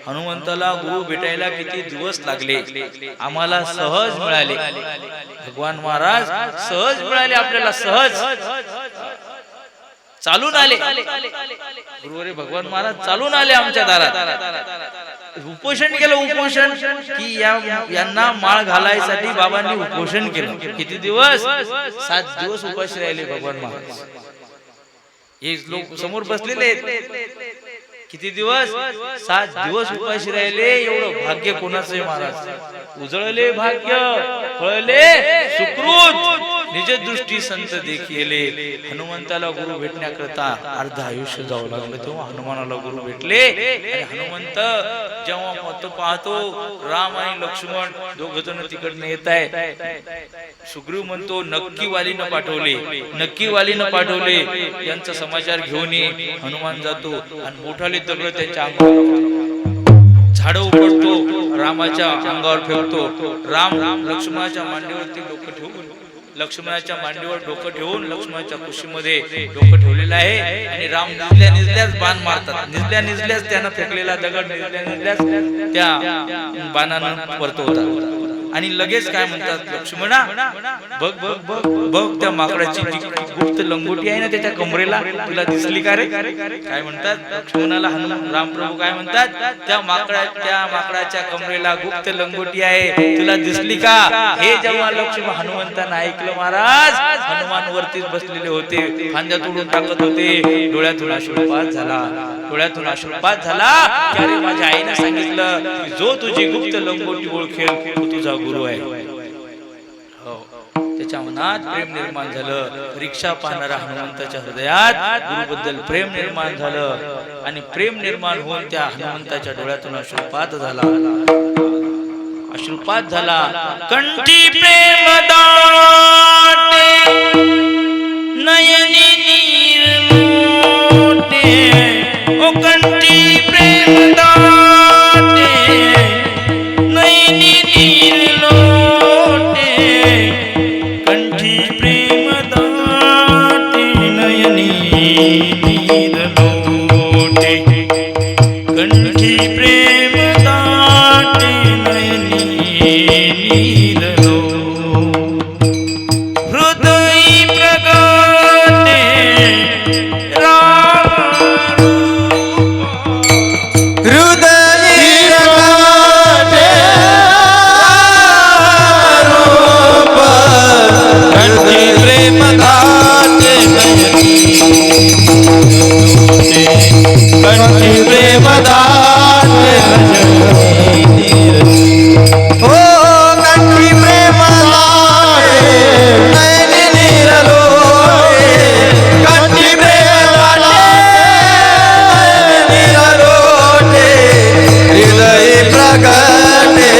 हनुमंताला गुरु भेटायला किती दिवस लागले. आम्हाला सहज मिळाले. भगवान महाराज सहज मिळाले आपल्याला. सहज चालून आले गुरुवारी. भगवान महाराज चालून आले आमच्या दारात. उपोषण केलं. उपोषण की यांना माळ घालायसाठी बाबांनी उपोषण केलं. किती दिवस? 7 दिवस उपाशी राहिले भगवान महाराज. हे लोक समोर बसलेले आहेत. किती दिवस? 7 दिवस उपाशी राहिले. एवढं भाग्य कोणाचं आहे महाराज? उजळले भाग्य, फळले सुकृत, निज दृष्टी संत देखिले. हनुमंताला गुरु भेटण्याकरता अर्ध आयुष्य जावं लागलं. तेव्हा हनुमानाला गुरु भेटले. आणि हनुमंत जेव्हा मत पाहतो, राम आणि लक्ष्मण दोघ जण तिकडनं येत आहेत. सुग्रीव म्हणतो नक्की वालीनं पाठवले, नक्की वालीनं पाठवले, यांचा समाचार घेऊन ये. हनुमान जातो आणि मोठाले दगड त्यांच्या अंगावर, झाड उपडतो, रामाच्या अंगावर फेकतो. राम लक्ष्मणाच्या मांडीवरती डोकं ठेवून, लक्ष्मणाच्या मांडीवर डोकं ठेवून लक्ष्मणाच्या कुशीमध्ये डोकं ठेवलेलं आहे. आणि राम निजल्याच बाण मारतात. निजल्याच त्यानं फेकलेला दगड निजल्याच त्या बाणानं परतवतात. आणि लगेच काय म्हणतात, लक्ष्मणा बघ बघ बघ बघ त्या माकडाची गुप्त लंगोटी आहे ना त्याच्या कमरेला, तुला दिसली का रे? काय म्हणतात लक्ष्मणाला? रामप्रभू काय म्हणतात, त्या माकडाच्या कमरेला गुप्त लंगोटी आहे, तुला दिसली का? हे जेव्हा लक्ष्मण हनुमंतानं ऐकलं, महाराज हनुमान वरतीच बसलेले होते, खांद्या तोडून टाकत होते. डोळ्यातून अश्रुपात झाला, डोळ्यातून अश्रुपात झाला. अरे माझ्या आईने सांगितलं की जो तुझी गुप्त लंगोटी ओळखेल तो तुझा गुरु आहे. त्याच्या मनात प्रेम निर्माण झालं. परीक्षा पाहणारा हनुमंताच्या हृदयात गुरुबद्दल प्रेम निर्माण झालं आणि प्रेम निर्माण होऊन त्या हनुमंताच्या डोळ्यातून अश्रुपात झाला. अश्रुपात झाला. कंठी प्रेम दाटे नयनी नीर लोटे, ओ कंठी प्रेम दाटे नयनी नीर लोटे, कंठी प्रेम दाटे नयनी नीर लोटे, कंठी प्रेम दाटे नयनी नीर लोटे, हृदय प्रगटे राम हृदयी रंगाटे रूप, कंठी प्रेम दाटे नयनी लोटे, कंठी प्रेम दाटे नयनी ओ कंठी प्रेम दाटे नयनी नीर लोटे, कंठी प्रेम दाटे नीर लोटे, हृदय प्रगटे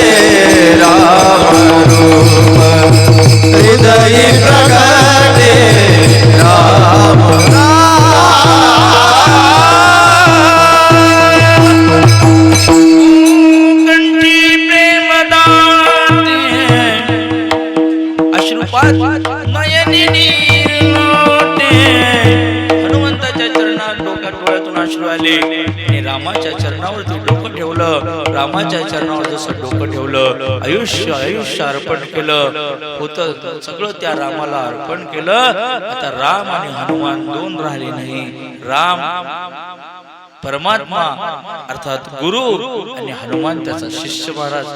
राम रूप, हृदय प्रगटे राम कंठी प्रेम दाटे अश्रुपात नयनी नीर लोटे. हनुमंताच्या चरणात डोक्यात डोळ्यातून अश्रू आले आणि रामाच्या चरणावरती डोकं ठेवलं. रामाच्या चरणावर जसं डोकं ठेवलं, आयुष्य अर्पण केलं होतं, सगळं त्या रामाला अर्पण केलं. आता राम आणि हनुमान दोन राहिले नाही. राम परमात्मा अर्थात गुरु आणि हनुमान त्याचा शिष्य महाराज.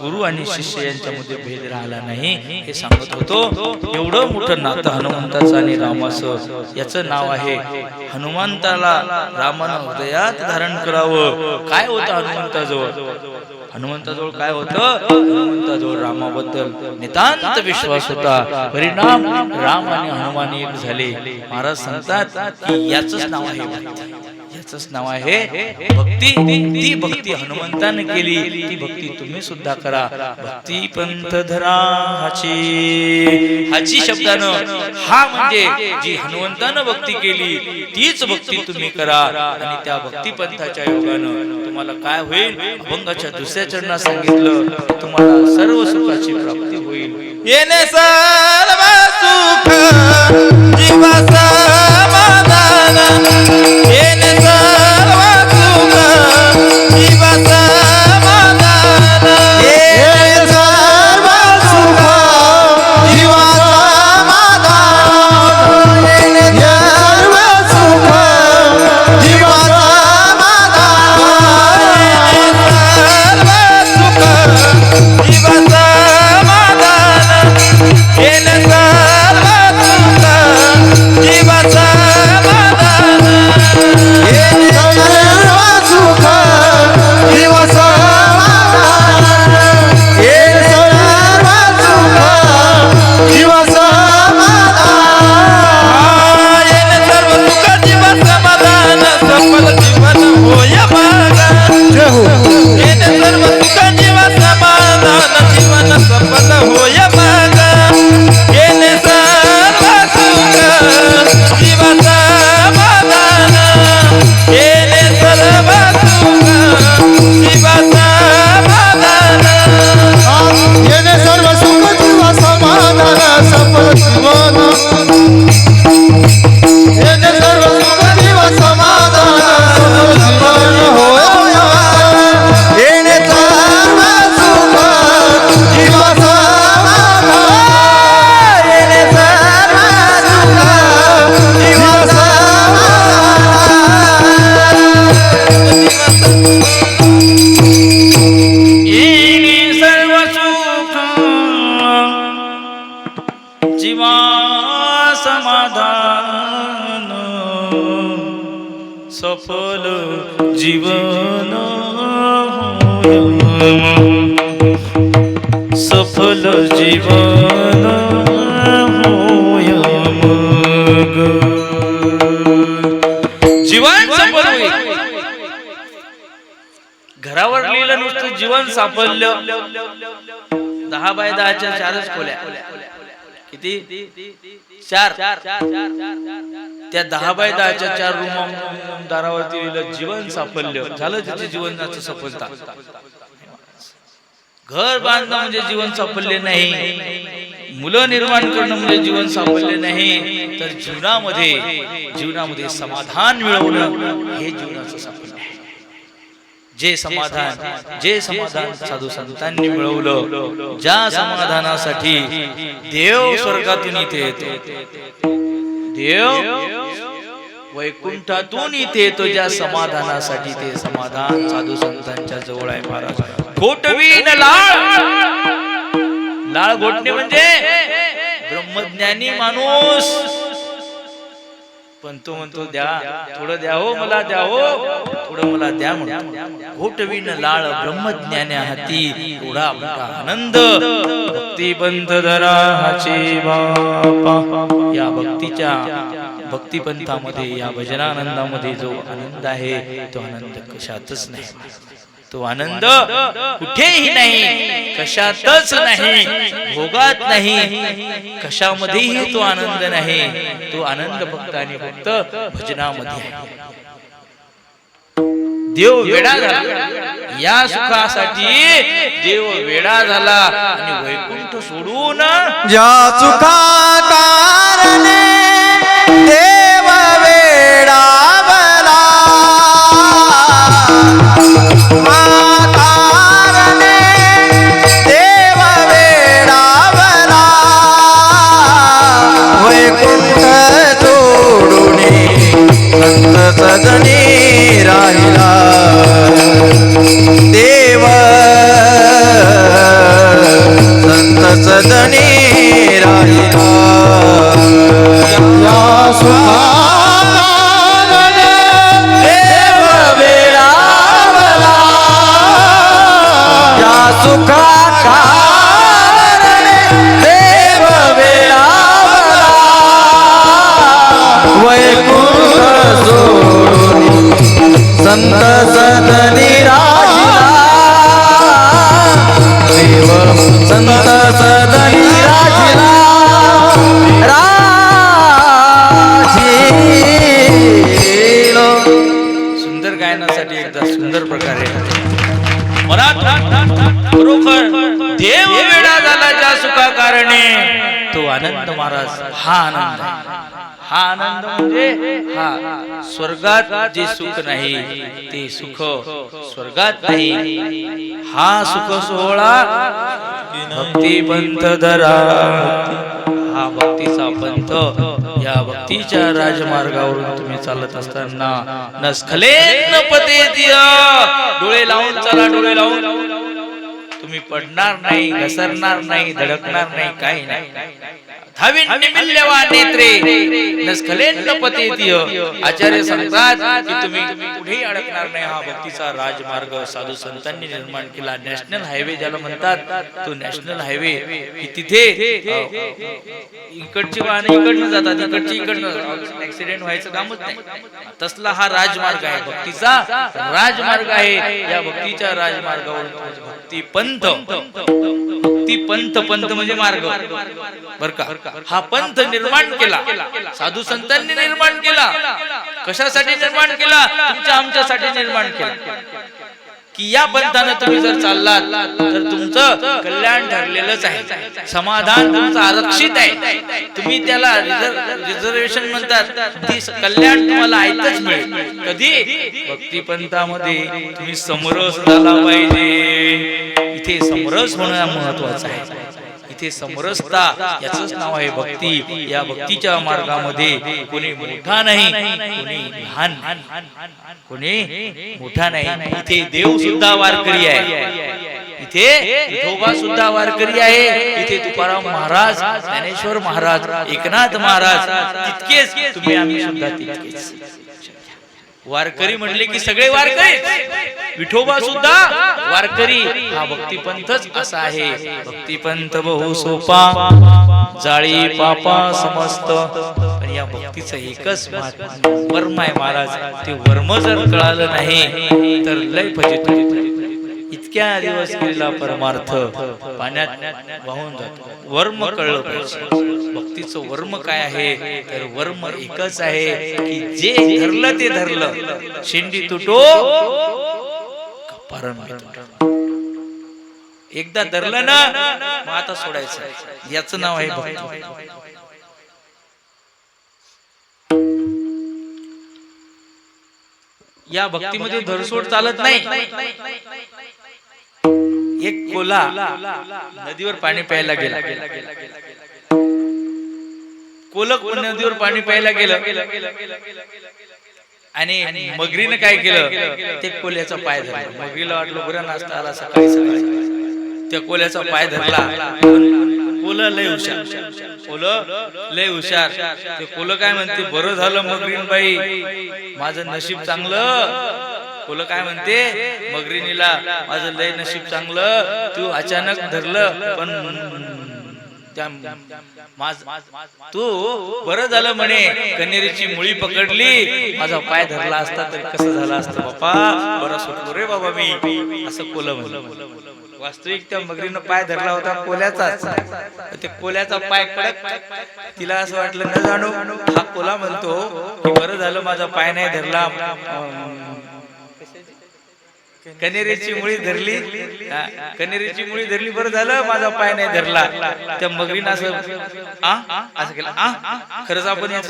गुरु आणि शिष्य यांच्यामध्ये भेद राहिला नाही हे सांगत होतो. एवढं मोठं नातं हनुमंताचं आणि रामाचं, याचं नाव आहे. हनुमंताला रामानं हृदयात धारण करावं. काय होतं हनुमंताजवळ काय होतं? हनुमंताजवळ रामाबद्दल नितांत विश्वास होता. परिणाम राम आणि हनुमान एक झाले. महाराज सांगतात की याचंच नाव आहे भक्ती. याचंच नाव आहे भक्ती. ती भक्ती हनुमंताने केली, ती भक्ती तुम्ही सुद्धा करा. भक्ती पंथ धरा हाची शब्दानं, हा म्हणजे जी हनुमंतानं भक्ती केली तीच भक्ती तुम्ही करा. आणि त्या भक्ती पंथाच्या योगानं तुम्हाला काय होईल? अभंगाच्या दुसऱ्या चरणात सांगितलं, तुम्हाला सर्व सुखाची प्राप्ती होईल. येणे सर्व सुख जीवा समाधान, येणे सर्व सुख जीवा समाधान, येणे सर्व सुख जीवा समाधान, येणे सर्व सुख जीवा समाधान, येणे सर्व सुख जीवा समाधान, येणे सर्व सुख जीवा समाधान, येणे सर्व सुख जीवा समाधान, येणे सर्व सुख जीवा समाधान, येणे सर्व सुख जीवा समाधान, सफल जीवन होय मागा. येणे सर्व सुख जीवा समाधान, जीवन सफल होय मागा. येणे सर्व सुख जीवा समाधान, येणे सर्व सुख जीवा समाधान, येणे सर्व सुख जीवा समाधान, सफल जीवन, येणे सर्व सुख जीवा समाधान, सफल जीवन होय मागा. येणे सर्व सुख जीवा समाधान, येणे सर्व सुख जीवा येणे सर्व सुख जीवा समाधान, सफल जीवन होय. सफल जीवन जीवन सफल होईल. घरावर लिहिलं नुसतं जीवन साफल्य. 10 बाय 10च्या 4च खोल्या. किती? 4. त्या 10 बाय 10च्या 4 रूम दारावरती लिहिलं जीवन साफल्य. झालं तिथे जीवनाचं सफलता. घर बांधणं म्हणजे जीवन साफल्य नाही. मुलं निर्माण करणं म्हणजे जीवन साफल्य नाही. तर जीवनामध्ये समाधान मिळवणं हे जीवनाचं साफल्य आहे. जे समाधान साधू संतांनी मिळवलं, ज्या समाधानासाठी देव स्वर्गातून इथे येतो, देव वैकुंठातून इथे येतो, ज्या समाधानासाठी ते समाधान साधू संतांच्या जवळ आहे. महाराज घोटवीन लाळ घोटणे म्हणजे ब्रह्मज्ञानी माणूस, पण तो म्हणतो द्या, थोडं द्या हो, मला द्या हो, थोडं मला द्या म्हणतो. घोटवीन लाळ ब्रह्मज्ञान्या हाती एवढा मोठा आनंद. भक्ती पंथ धरा हाची बापा. या भक्तिपंथामध्ये, या भजनानंदामध्ये जो आनंद आहे तो आनंद कशातच नाही. तो आनंद कुठेही नाही, कशातच नाही, भोगात नाही, कशामध्येही तो आनंद नाही. तो आनंद फक्त आणि फक्त भजनामध्ये आहे. देव वेडा झाला या सुखासाठी, देव वेडा झाला आणि वैकुंठ सोडून ज्या सुखा कारणे देव वेडावला, कारणे देव वेडावला, वैकुंठ सोडून संत सजनी राहिला. देव संत सजनी राहिला. या सुखाने देव वेडावला, या सुखा कारणे देव वेडावला, वैकुंठ सोडून संत सजनी राहिला. देव संत सजनी राहिला. सुंदर गायनासाठी एकदा सुंदर प्रकारे खरोखर देव वेडा झाला ज्या सुखा कारणे, तो आनंद महाराज हा आनंद आहे. हा आनंद म्हणजे हा स्वर्गात जे सुख नाही ते सुख स्वर्गात नाही. हा सुख सोहळा भक्ती पंथ धरा. हा भक्तीचा पंथ. या भक्तीच्या राजमार्गावरून तुम्ही चालत असताना नस्खलेन पतेतिय, डोळे लावून चला, डोळे लावून. तुम्ही पडणार नाही, घसरणार नाही, धडकणार नाही, काही नाही. धाविन निमिल्यवा नेत्रे नस्खलेन पतेतिय. आचार्य सांगतात की तुम्ही कुठेही अडकणार नाही. हा भक्तीचा राजमार्ग साधू संतांनी निर्माण केला. नॅशनल हायवे ज्याला म्हणतात, तो नॅशनल हायवे तिथे इकडची वाहने इकडनं जातात, इकडची इकडनं, ऍक्सिडेंट व्हायचं कामच नाही. तसला हा राजमार्ग आहे, भक्तीचा राजमार्ग आहे. या भक्तीच्या राजमार्गावर भक्ती पंथ. भक्ती पंथ, पंथ म्हणजे मार्ग बर का. हा पंथ निर्माण केला साधू संतांनी निर्माण केला. कशासाठी निर्माण केला? तुमच्या आमच्यासाठी निर्माण केला. की या पंथाने तुम्ही जर चाललात तर तुमचं कल्याण ठरलेलंच आहे. समाधान तुमचं आरक्षित आहे. तुम्ही त्याला रिझर्वेशन म्हणतात. ती कल्याण तुम्हाला ऐकच मिळेल. कधी? भक्ती पंथामध्ये तुम्ही समरस झाला पाहिजे. इथे समरस होणं महत्वाचं आहे. इथे समरसता याचंच नाव आहे भक्ती. या भक्तीच्या मार्गामध्ये कोणी मोठा नाही, कोणी लहान, कोणी मोठा नाही. इथे देव सुद्धा वारकरी आहे. इथे विठोबा सुद्धा वारकरी आहे. इथे तुकाराम महाराज, ज्ञानेश्वर महाराज, एकनाथ महाराज तितकेच, तुम्ही आम्ही सुद्धा तितकेच. वारकरी म्हणले की सगळे वारकरी. विठोबा सुद्धा वारकरी. हा भक्तिपंथच असा आहे. भक्तिपंथ बहु सोपा, जाळी पापा समस्त. पण या भक्तीचं एकच वर्म आहे महाराज. ते वर्म जर कळालं नाही तर लय फजित. इतक्या दिवस केलेला परमार्थ पाण्यात वाहून जातो. वर्म कळलं पाहिजे. भक्तीचं वर्म काय आहे तर वर्म एकच आहे की जे धरलं ते धरलं. शेंडी तुटो परम. एकदा धरलं ना मग आता सोडायचं. याचं नाव आहे भक्ती. या भक्तीमध्ये धरसोड चालत नाही. एक कोल्हा नदीवर पाणी प्यायला गेला. कोलक नदीवर पाणी प्यायला गेलं आणि मगरीने काय केलं ते कोल्याचा पाय धरला. मगरीला वाटलं बरं नाश्ता आला सकाळी सकाळी. त्या कोल्याचा पाय धरला. कोल्हा लय हुशार. कोल्हा लय हुशार. ते कोल्हा काय म्हणते बरं झालं मगरीन बाई माझं नशीब चांगलं. कोल्हा काय म्हणते मगरीनीला माझं लय नशीब चांगलं तू अचानक धरलं पण त्या तू बरं झालं म्हणे कन्हेरीची मुळी पकडली. माझा पाय धरला असता तर कसं झालं असतं बाप्पा. बरं सुटलो रे बाबा मी असं कोल्हा म्हणलं. वास्तविक त्या मगरीनं पाय धरला होता कोल्याचाच. ते कोल्याचा पाय कडक. तिला असं वाटलं न जाणू हा कोल्हा म्हणतो की बरं झालं माझा पाय नाही धरला. कन्हेरीची मुळी धरली. कन्हेरीची मुळी धरली बरं झालं माझा पाय नाही धरला. त्या मगरीनं असं असं केलं. खरंच आपण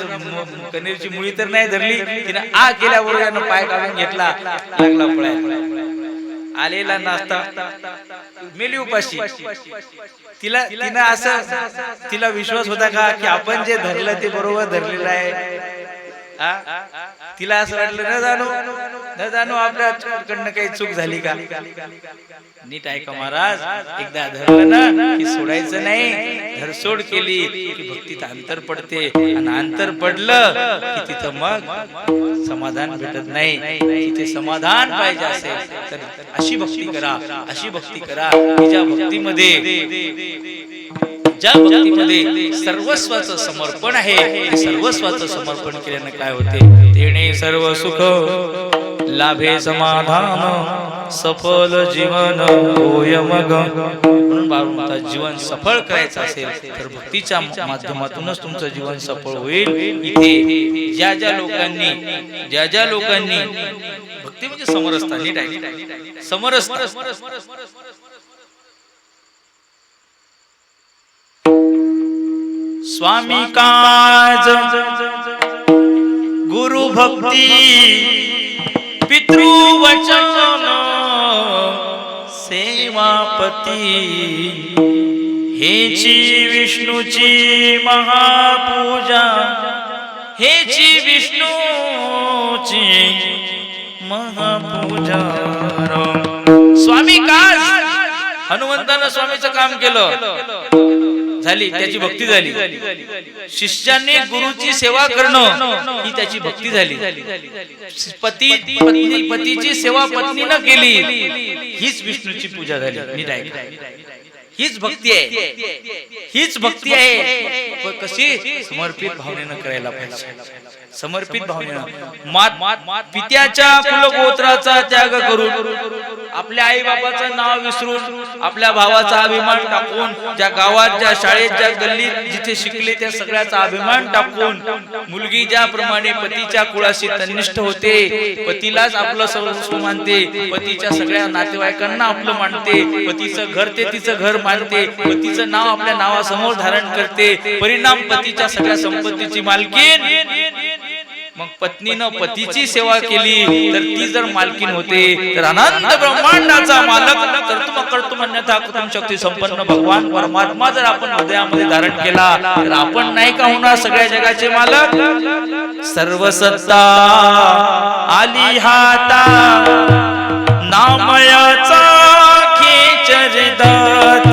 कन्हेरीची मुळी तर नाही धरली. तिने आ केल्याबरोबर यानं पाय काढून घेतला. लागला पळायला. आलेला नाश्ता मेली उपाशी. तिनं असं तिला विश्वास होता का की आपण जे धरलं ते बरोबर धरलेलं आहे. तिला असं वाटलं न जाणू आपल्याकडनं काही चूक झाली का. नीट ऐका महाराज. एकदा धरलं ना की सोडायचं नाही. धरसोड केली की भक्तीत अंतर पडते आणि अंतर पडलं की तिथं मग समाधान भेटत नाही. तिथे समाधान पाहिजे असेल तर अशी भक्ती करा. अशी भक्ती करा की ज्या भक्तीमध्ये सर्वस्वाचं समर्पण आहे. सर्वस्वाचं समर्पण केल्याने काय होते तेणे सर्व सुख लाभे समाधान सफल जीवन होय मग. म्हणून जीवन सफळ करायचं असेल तर भक्तीच्या माध्यमातूनच तुमचं जीवन सफळ होईल. इथे ज्या ज्या लोकांनी भक्ती म्हणजे समरसता. नीट आहे समरसता. स्वामी काज गुरु भक्ती पितृवचन सेवापती हेची विष्णूची महापूजा. हेची विष्णूची महापूजा. स्वामी काज हनुमंतानं स्वामीचं काम केलं झाली त्याची भक्ती झाली. शिष्याने गुरुची सेवा करणं ही त्याची भक्ती झाली. पतीची सेवा पत्नीनं केली हीच विष्णूची पूजा झाली. हीच भक्ती आहे. हीच भक्ती आहे. पण कशी समर्पित भावनेनं करायला पाहिजे. समर्पित भावनेनं पित्याच्या कुलगोत्राचा त्याग करून आपल्या आई बाबाचं नाव विसरून आपल्या भावाचा अभिमान टाकून ज्या गावात ज्या शाळेत ज्या गल्लीत जिथे शिकले त्या सगळ्याचा अभिमान टाकून मुलगी ज्याप्रमाणे पतीच्या कुळाशी तन्निष्ठ होते. पतीलाच आपलं सर्वस्व मानते. पतीच्या सगळ्या नातेवाईकांना आपलं मानते. पतीचं घर ते तिचं घर मानते. पतीचं नाव आपल्या नावासमोर धारण करते. परिणाम पतीच्या सगळ्या संपत्तीची मालकीन. मग पत्नीनं पतीची सेवा केली तर ती जर मालकीन होते तर अनंत ब्रह्मांडाचा मालक तर तुम कर्तुम अन्यथा कुतुम शक्ती संपन्न भगवान परमात्मा जर आपण हृदयामध्ये धारण केला तर आपण नाही का होणार सगळ्या जगाचे मालक. सर्व सत्ता आली हाता नामयाचा खेचर दात.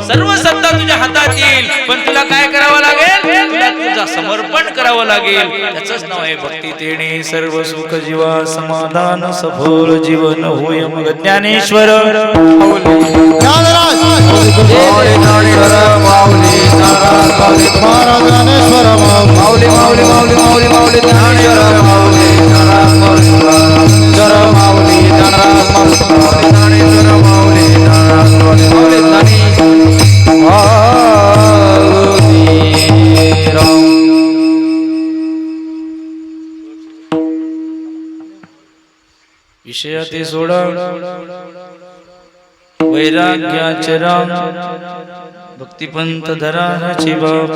सर्व सत्ता तुझ्या हातात येईल पण तुला काय करावं लागेल. तुला तुझा समर्पण करावं लागेल. त्याचंच नाव आहे भक्ती. तेणे सर्व सुख जीवा समाधान सफल जीवन होय मग ज्ञानेश्वर माऊली ज्ञानेश्वर माऊली महाराज ज्ञानेश्वर माऊली माऊली माऊली माऊली माऊली ज्ञानेश्वर माऊली ज्ञानेश्वर माऊली ज्ञानेश्वर माऊली विषयाती सोडा वैराग्याचे राम भक्तिपंथ धराचे बाप.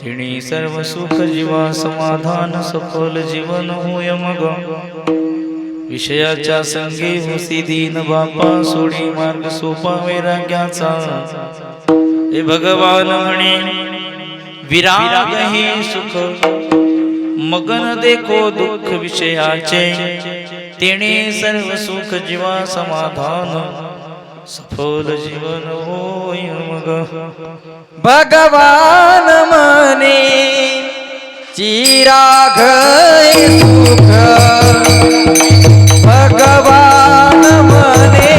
तिणी सर्व सुख जीवा समाधान सफल जीवन होय मग. विषयाच्या संगी होसी दीन बापा सोडी मार्ग सोपा वैराग्याचा. हे भगवान म्हणे विराग हे सुख मगन देखो दुःख विषयाचे. तेणे सर्व सुख जीवा समाधान सफल जीवन होय मग. भगवान म्हणे चिराग सुख. भगवान म्हणे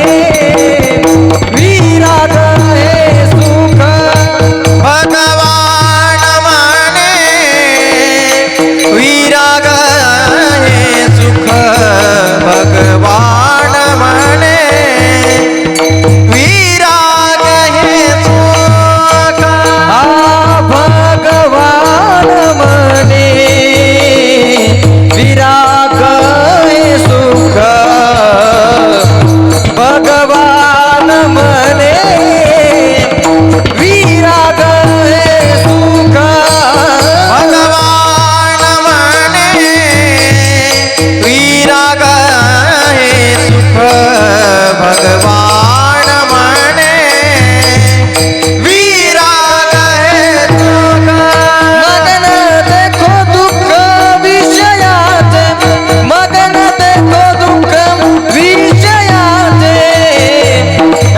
विराग हे सुख. भगवान म्हणे विराग हे सुख. भगवान म्हणे विराग हे सुख. भगवान म्हणे विराग हे सुख. भगवान म्हणे विराग हे सुख. भगवान म्हणे विराग हे सुख. भगवान म्हणे विराग हे सुख. मगन देखो दुःख विषयाचे. मगन देखो दुःख विषयाचे.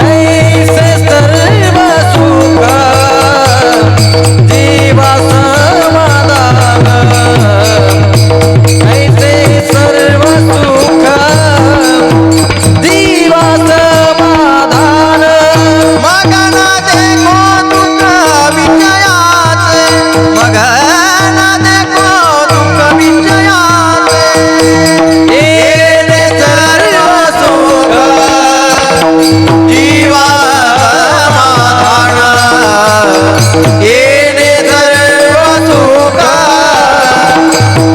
ऐसे सर्व सुख जीवा समाधान. ऐसे सर्व सुख जीवा समाधान. मगन देखो दुःख विषयाचे. मगन देखो दुःख विषयाचे. येणे सर्व सुख जीवा समाधान. येणे सर्व सुख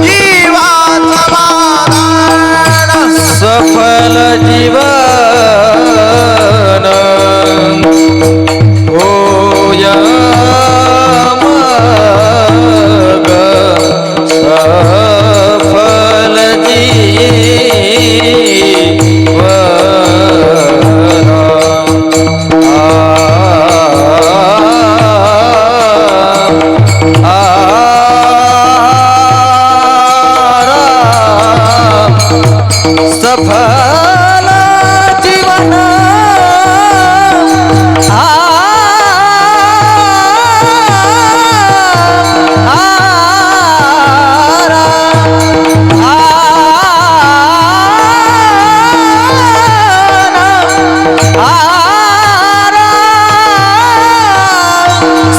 जीवा समाधान. सफल जीवन होय मग. सफल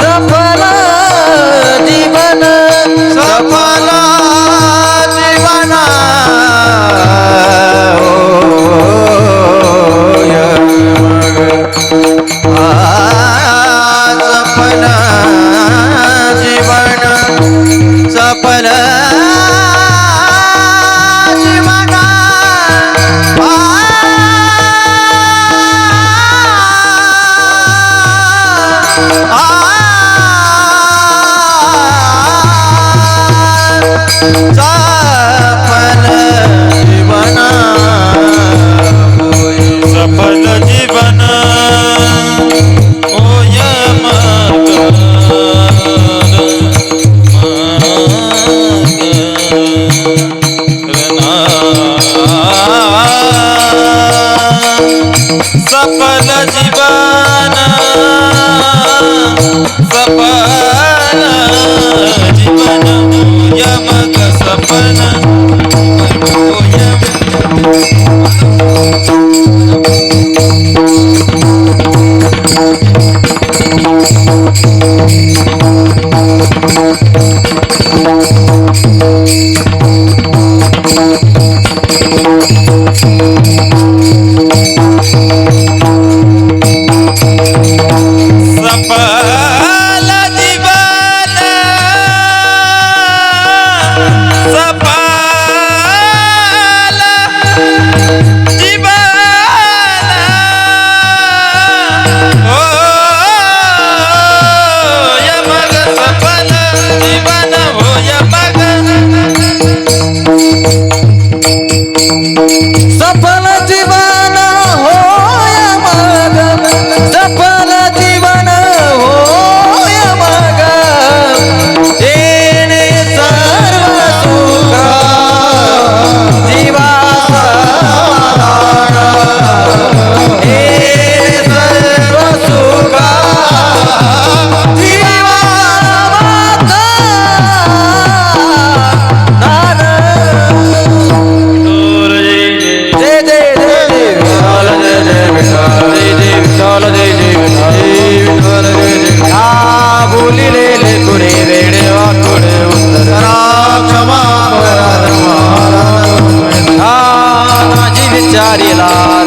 सफल जीवन सफल जीवन. सफल जीवन होय मग. सफल जीवन. सफल जीवन. सफल जीवन होय. सफल जीवन होय मग. सफल जीवन. सफल विठ्ठला